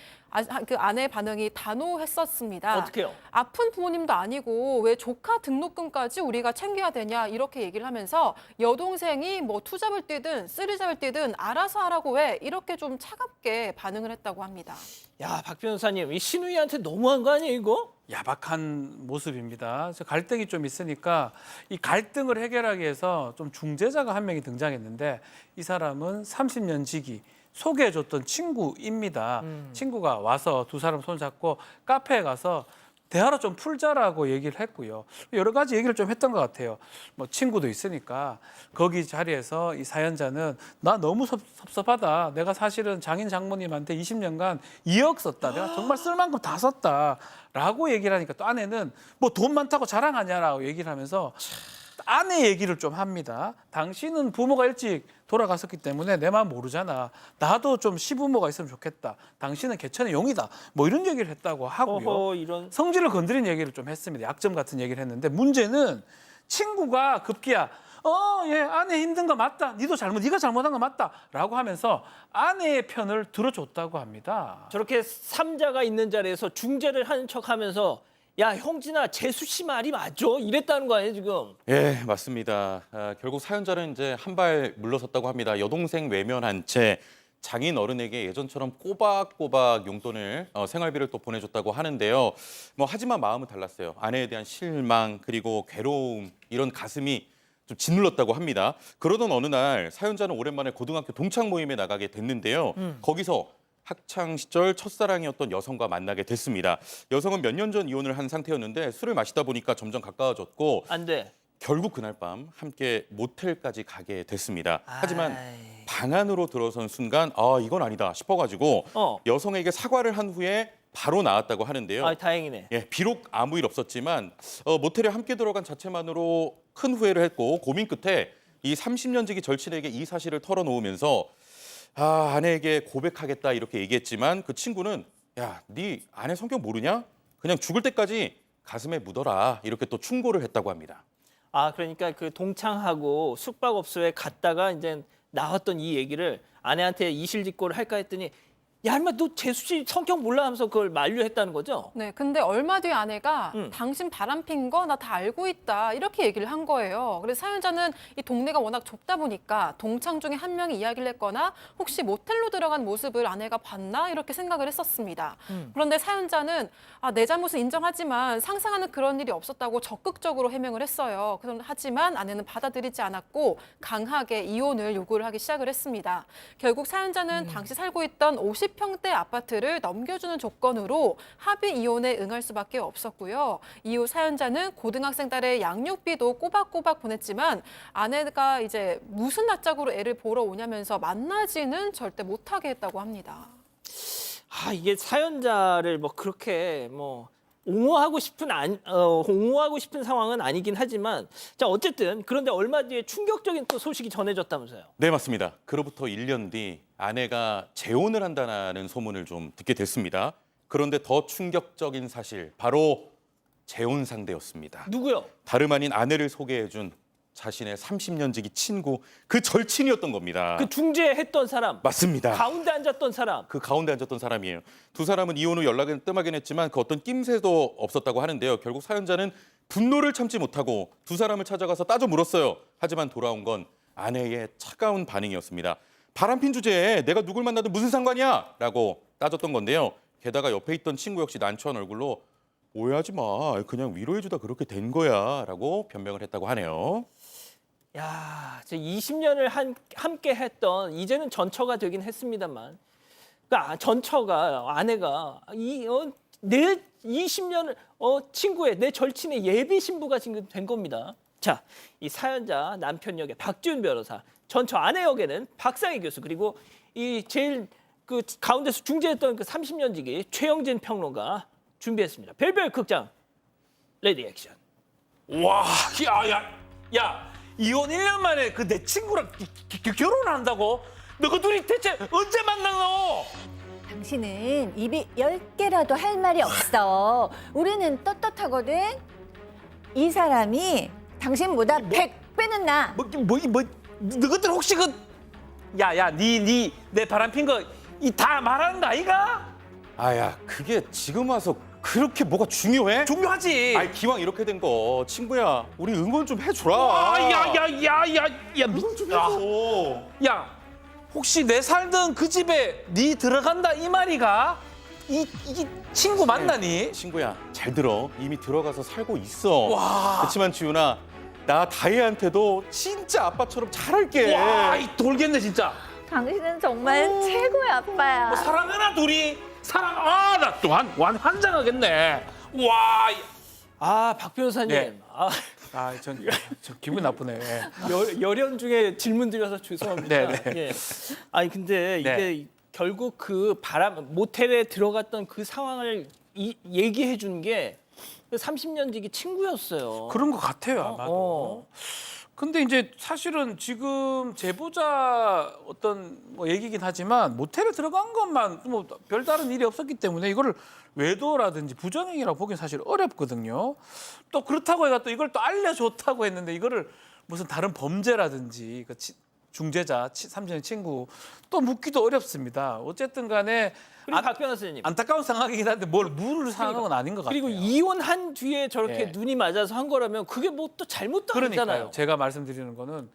그 아내의 반응이 단호했었습니다. 어떡해요? 아픈 부모님도 아니고 왜 조카 등록금까지 우리가 챙겨야 되냐 이렇게 얘기를 하면서 여동생이 뭐 투잡을 뛰든 쓰리잡을 뛰든 알아서 하라고 해 이렇게 좀 차갑게 반응을 했다고 합니다. 야, 박 변호사님, 이 신우이한테 너무한 거 아니에요, 이거? 야박한 모습입니다. 그래서 갈등이 좀 있으니까 이 갈등을 해결하기 위해서 좀 중재자가 한 명이 등장했는데 이 사람은 30년 지기 소개해줬던 친구입니다. 친구가 와서 두 사람 손잡고 카페에 가서 대화를 좀 풀자라고 얘기를 했고요. 여러 가지 얘기를 좀 했던 것 같아요. 뭐 친구도 있으니까 거기 자리에서 이 사연자는 나 너무 섭섭하다. 내가 사실은 장인 장모님한테 20년간 2억 썼다. 내가 정말 쓸 만큼 다 썼다라고 얘기를 하니까 또 아내는 뭐 돈 많다고 자랑하냐라고 얘기를 하면서 아내 얘기를 좀 합니다. 당신은 부모가 일찍 돌아갔었기 때문에 내 마음 모르잖아. 나도 좀 시부모가 있으면 좋겠다. 당신은 개천의 용이다. 뭐 이런 얘기를 했다고 하고요. 어허, 이런. 성질을 건드린 얘기를 좀 했습니다. 약점 같은 얘기를 했는데 문제는 친구가 급기야 얘 아내 힘든 거 맞다. 네가 잘못한 거 맞다. 라고 하면서 아내의 편을 들어줬다고 합니다. 저렇게 삼자가 있는 자리에서 중재를 하는 척하면서 야, 형진아, 재수 씨 말이 맞아? 이랬다는 거 아니에요, 지금? 예, 맞습니다. 결국 사연자는 이제 한 발 물러섰다고 합니다. 여동생 외면한 채 장인 어른에게 예전처럼 꼬박꼬박 용돈을 생활비를 또 보내줬다고 하는데요. 하지만 마음은 달랐어요. 아내에 대한 실망 그리고 괴로움 이런 가슴이 좀 짓눌렀다고 합니다. 그러던 어느 날 사연자는 오랜만에 고등학교 동창 모임에 나가게 됐는데요. 거기서 학창 시절 첫사랑이었던 여성과 만나게 됐습니다. 여성은 몇 년 전 이혼을 한 상태였는데 술을 마시다 보니까 점점 가까워졌고 안 돼. 결국 그날 밤 함께 모텔까지 가게 됐습니다. 하지만 방 안으로 들어선 순간 이건 아니다 싶어가지고 여성에게 사과를 한 후에 바로 나왔다고 하는데요. 아, 다행이네. 예, 비록 아무 일 없었지만 모텔에 함께 들어간 자체만으로 큰 후회를 했고 고민 끝에 이 30년 지기 절친에게 이 사실을 털어놓으면서 아내에게 고백하겠다 이렇게 얘기했지만 그 친구는 야, 네 아내 성격 모르냐? 그냥 죽을 때까지 가슴에 묻어라 이렇게 또 충고를 했다고 합니다. 아, 그러니까 그 동창하고 숙박업소에 갔다가 이제 나왔던 이 얘기를 아내한테 이실직고를 할까 했더니 야, 인마 너 재수 씨 성격 몰라 하면서 그걸 만류했다는 거죠? 네, 근데 얼마 뒤에 아내가 당신 바람핀 거 나 다 알고 있다 이렇게 얘기를 한 거예요. 그래서 사연자는 이 동네가 워낙 좁다 보니까 동창 중에 한 명이 이야기를 했거나 혹시 모텔로 들어간 모습을 아내가 봤나 이렇게 생각을 했었습니다. 그런데 사연자는 내 잘못을 인정하지만 상상하는 그런 일이 없었다고 적극적으로 해명을 했어요. 하지만 아내는 받아들이지 않았고 강하게 이혼을 요구를 하기 시작을 했습니다. 결국 사연자는 당시 살고 있던 50평대 아파트를 넘겨주는 조건으로 합의 이혼에 응할 수밖에 없었고요. 이후 사연자는 고등학생 딸의 양육비도 꼬박꼬박 보냈지만 아내가 이제 무슨 낯짝으로 애를 보러 오냐면서 만나지는 절대 못하게 했다고 합니다. 이게 사연자를 그렇게 옹호하고 싶은 상황은 아니긴 하지만 자, 어쨌든 그런데 얼마 뒤에 충격적인 또 소식이 전해졌다면서요. 네, 맞습니다. 그로부터 1년 뒤 아내가 재혼을 한다는 소문을 좀 듣게 됐습니다. 그런데 더 충격적인 사실, 바로 재혼 상대였습니다. 누구요? 다름 아닌 아내를 소개해준 자신의 30년 지기 친구, 그 절친이었던 겁니다. 그 중재했던 사람. 맞습니다. 가운데 앉았던 사람. 그 가운데 앉았던 사람이에요. 두 사람은 이혼 후 연락은 뜸하긴 했지만 그 어떤 낌새도 없었다고 하는데요. 결국 사연자는 분노를 참지 못하고 두 사람을 찾아가서 따져 물었어요. 하지만 돌아온 건 아내의 차가운 반응이었습니다. 바람핀 주제에 내가 누굴 만나든 무슨 상관이야? 라고 따졌던 건데요. 게다가 옆에 있던 친구 역시 난처한 얼굴로 오해하지 마. 그냥 위로해주다 그렇게 된 거야. 라고 변명을 했다고 하네요. 야, 20년을 함께 했던 이제는 전처가 되긴 했습니다만 그러니까 전처가 아내가 내 20년을 친구의 내 절친의 예비 신부가 지금 된 겁니다. 자, 이 사연자 남편 역의 박지훈 변호사, 전처 아내 역에는 박상희 교수 그리고 이 제일 그 가운데서 중재했던 그 30년지기 최영진 평론가 준비했습니다. 별별 극장 레디 액션. 와, 야, 이혼 1년 만에 그 내 친구랑 결혼한다고? 너그 둘이 대체 언제 만나노? 당신은 입이 10개라도 할 말이 없어. 우리는 떳떳하거든. 이 사람이 당신보다 100배는 나. 너희들 혹시 내 바람핀 거 이 다 말하는 거 아이가? 아야, 그게 지금 와서 그렇게 뭐가 중요해? 중요하지. 아이, 기왕 이렇게 된 거 친구야, 우리 응원 좀 해주라. 야, 응원 좀 해줘. 야, 혹시 내 살던 그 집에 네 들어간다 이 말이가? 이 친구 만나니? 친구야, 잘 들어. 이미 들어가서 살고 있어. 와. 그렇지만 지훈아, 나 다혜한테도 진짜 아빠처럼 잘할게. 와, 이 돌겠네 진짜. 당신은 정말 최고의 아빠야. 뭐 사랑하나 둘이? 나 또 환장하겠네. 와, 박 변호사님. 네. 전 기분 나쁘네. 열연 중에 질문 드려서 죄송합니다. 네. 예. 아니 근데 이게 결국 그 모텔에 들어갔던 그 상황을 얘기해 준 게 30년지기 친구였어요. 그런 것 같아요, 아마도. 근데 이제 사실은 지금 제보자 어떤 뭐 얘기긴 하지만 모텔에 들어간 것만 뭐 별다른 일이 없었기 때문에 이거를 외도라든지 부정행위라고 보기엔 사실 어렵거든요. 또 그렇다고 해가 또 이걸 또 알려줬다고 했는데 이거를 무슨 다른 범죄라든지 그 중재자 30년 친구 또 묻기도 어렵습니다. 어쨌든 간에 박 변호사님. 안타까운 상황이긴 한데 뭘 물을 상황은 아닌 것 같아요. 그리고 이혼한 뒤에 저렇게 네. 눈이 맞아서 한 거라면 그게 뭐 또 잘못도 아니잖아요. 그러니까요. 제가 말씀드리는 거는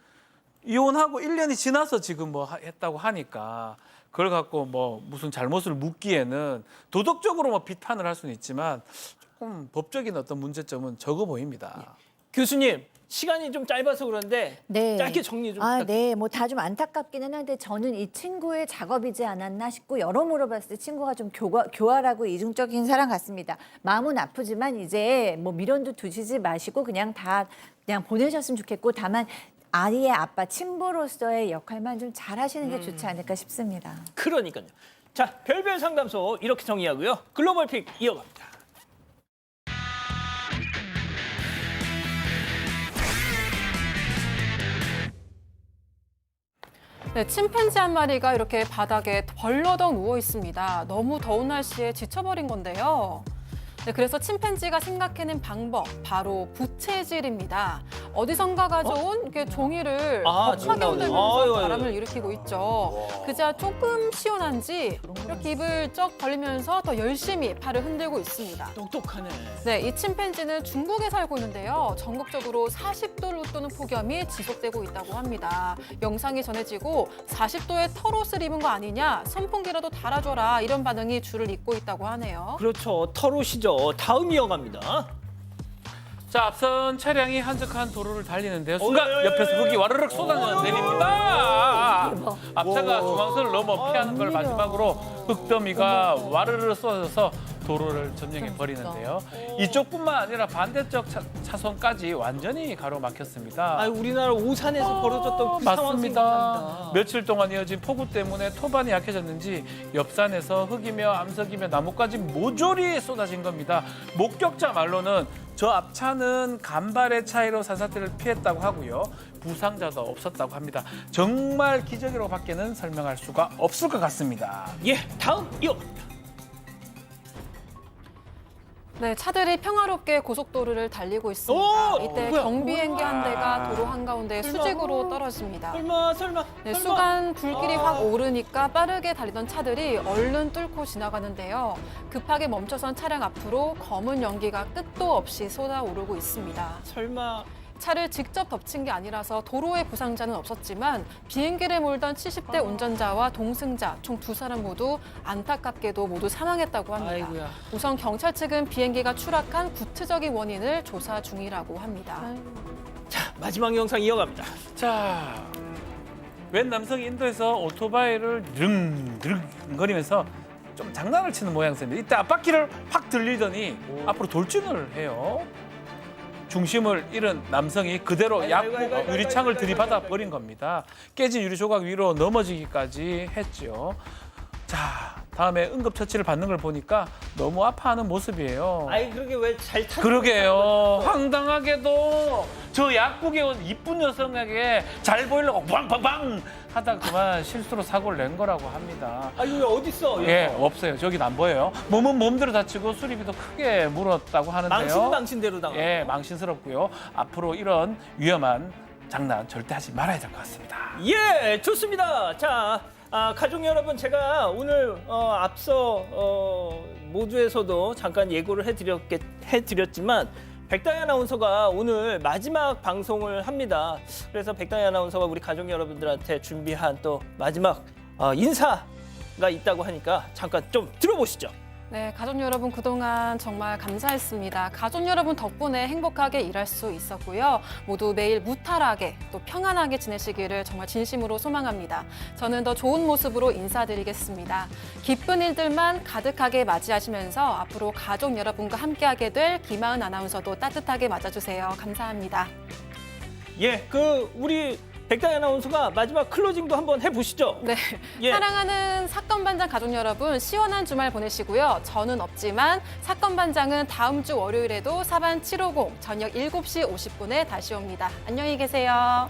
이혼하고 1년이 지나서 지금 뭐 했다고 하니까 그걸 갖고 뭐 무슨 잘못을 묻기에는 도덕적으로 뭐 비판을 할 수는 있지만 조금 법적인 어떤 문제점은 적어 보입니다. 교수님, 시간이 좀 짧아서 그런데 네. 짧게 정리 좀 네, 뭐 다 좀 안타깝기는 한데 저는 이 친구의 작업이지 않았나 싶고 여러모로 봤을 때 친구가 좀 교활하고 이중적인 사람 같습니다. 마음은 아프지만 이제 뭐 미련도 두시지 마시고 그냥 보내셨으면 좋겠고 다만 아이의 아빠 친부로서의 역할만 좀 잘하시는 게 좋지 않을까 싶습니다. 그러니까요. 자, 별별 상담소 이렇게 정리하고요. 글로벌 픽 이어갑니다. 네, 침팬지 한 마리가 이렇게 바닥에 벌러덩 누워 있습니다. 너무 더운 날씨에 지쳐버린 건데요. 네, 그래서 침팬지가 생각해낸 방법, 바로 부채질입니다. 어디선가 가져온 이렇게 종이를 벅하게 흔들면서 바람을 일으키고 있죠. 그자 조금 시원한지 이렇게 입을 쩍 벌리면서 더 열심히 팔을 흔들고 있습니다. 똑똑하네. 네, 이 침팬지는 중국에 살고 있는데요. 전국적으로 40도를 웃도는 폭염이 지속되고 있다고 합니다. 영상이 전해지고 40도에 털옷을 입은 거 아니냐, 선풍기라도 달아줘라 이런 반응이 줄을 잇고 있다고 하네요. 그렇죠. 털옷이죠. 다음 이어갑니다. 자, 앞선 차량이 한적한 도로를 달리는데요. 순간 옆에서 흙이 와르륵 쏟아져 내립니다. 앞차가 중앙선을 넘어 피하는 걸 마지막으로 흙더미가 와르르 쏟아져서 도로를 점령해 버리는데요. 이쪽뿐만 아니라 반대쪽 차선까지 완전히 가로막혔습니다. 우리나라 오산에서 벌어졌던 그 맞습니다. 상황입니다. 며칠 동안 이어진 폭우 때문에 토반이 약해졌는지 옆산에서 흙이며 암석이며 나뭇가지 모조리 쏟아진 겁니다. 목격자 말로는 저 앞차는 간발의 차이로 산사태를 피했다고 하고요. 부상자도 없었다고 합니다. 정말 기적이라고 밖에는 설명할 수가 없을 것 같습니다. 예, 다음 이어갑니다. 네, 차들이 평화롭게 고속도로를 달리고 있습니다. 이때 경비행기 한 대가 도로 한가운데 수직으로 떨어집니다. 설마. 네, 순간 불길이 확 오르니까 빠르게 달리던 차들이 얼른 뚫고 지나가는데요. 급하게 멈춰선 차량 앞으로 검은 연기가 끝도 없이 쏟아오르고 있습니다. 설마. 차를 직접 덮친 게 아니라서 도로에 부상자는 없었지만 비행기를 몰던 70대 운전자와 동승자 총 2사람 모두 안타깝게도 모두 사망했다고 합니다. 아이고야. 우선 경찰 측은 비행기가 추락한 구체적인 원인을 조사 중이라고 합니다. 자, 마지막 영상 이어갑니다. 자, 웬 남성이 인도에서 오토바이를 드릉거리면서 좀 장난을 치는 모양새인데 이때 앞바퀴를 확 들리더니 앞으로 돌진을 해요. 중심을 잃은 남성이 그대로 약국 유리창을 들이받아 버린 겁니다. 깨진 유리 조각 위로 넘어지기까지 했죠. 자, 다음에 응급처치를 받는 걸 보니까 너무 아파하는 모습이에요. 아이 그러게 왜 잘 타? 그러게요. 황당하게도 저 약국에 온 이쁜 여성에게 잘 보이려고 빵빵빵 하다 그만 실수로 사고를 낸 거라고 합니다. 아 이거 어딨어? 예, 없어요. 저긴 안 보여요. 몸은 몸대로 다치고 수리비도 크게 물었다고 하는데요. 망신대로 당하고. 예, 망신스럽고요. 앞으로 이런 위험한 장난 절대 하지 말아야 될 것 같습니다. 예, 좋습니다. 자, 가족 여러분, 제가 오늘 앞서 모두에서도 잠깐 예고를 해드렸지만 백다희 아나운서가 오늘 마지막 방송을 합니다. 그래서 백다희 아나운서가 우리 가족 여러분들한테 준비한 또 마지막 인사가 있다고 하니까 잠깐 좀 들어보시죠. 네, 가족 여러분 그동안 정말 감사했습니다. 가족 여러분 덕분에 행복하게 일할 수 있었고요. 모두 매일 무탈하게 또 평안하게 지내시기를 정말 진심으로 소망합니다. 저는 더 좋은 모습으로 인사드리겠습니다. 기쁜 일들만 가득하게 맞이하시면서 앞으로 가족 여러분과 함께하게 될 김하은 아나운서도 따뜻하게 맞아주세요. 감사합니다. 예, 우리 백다희 아나운서가 마지막 클로징도 한번 해보시죠. 네, 예. 사랑하는 사건반장 가족 여러분 시원한 주말 보내시고요. 저는 없지만 사건반장은 다음 주 월요일에도 사반 750 저녁 7시 50분에 다시 옵니다. 안녕히 계세요.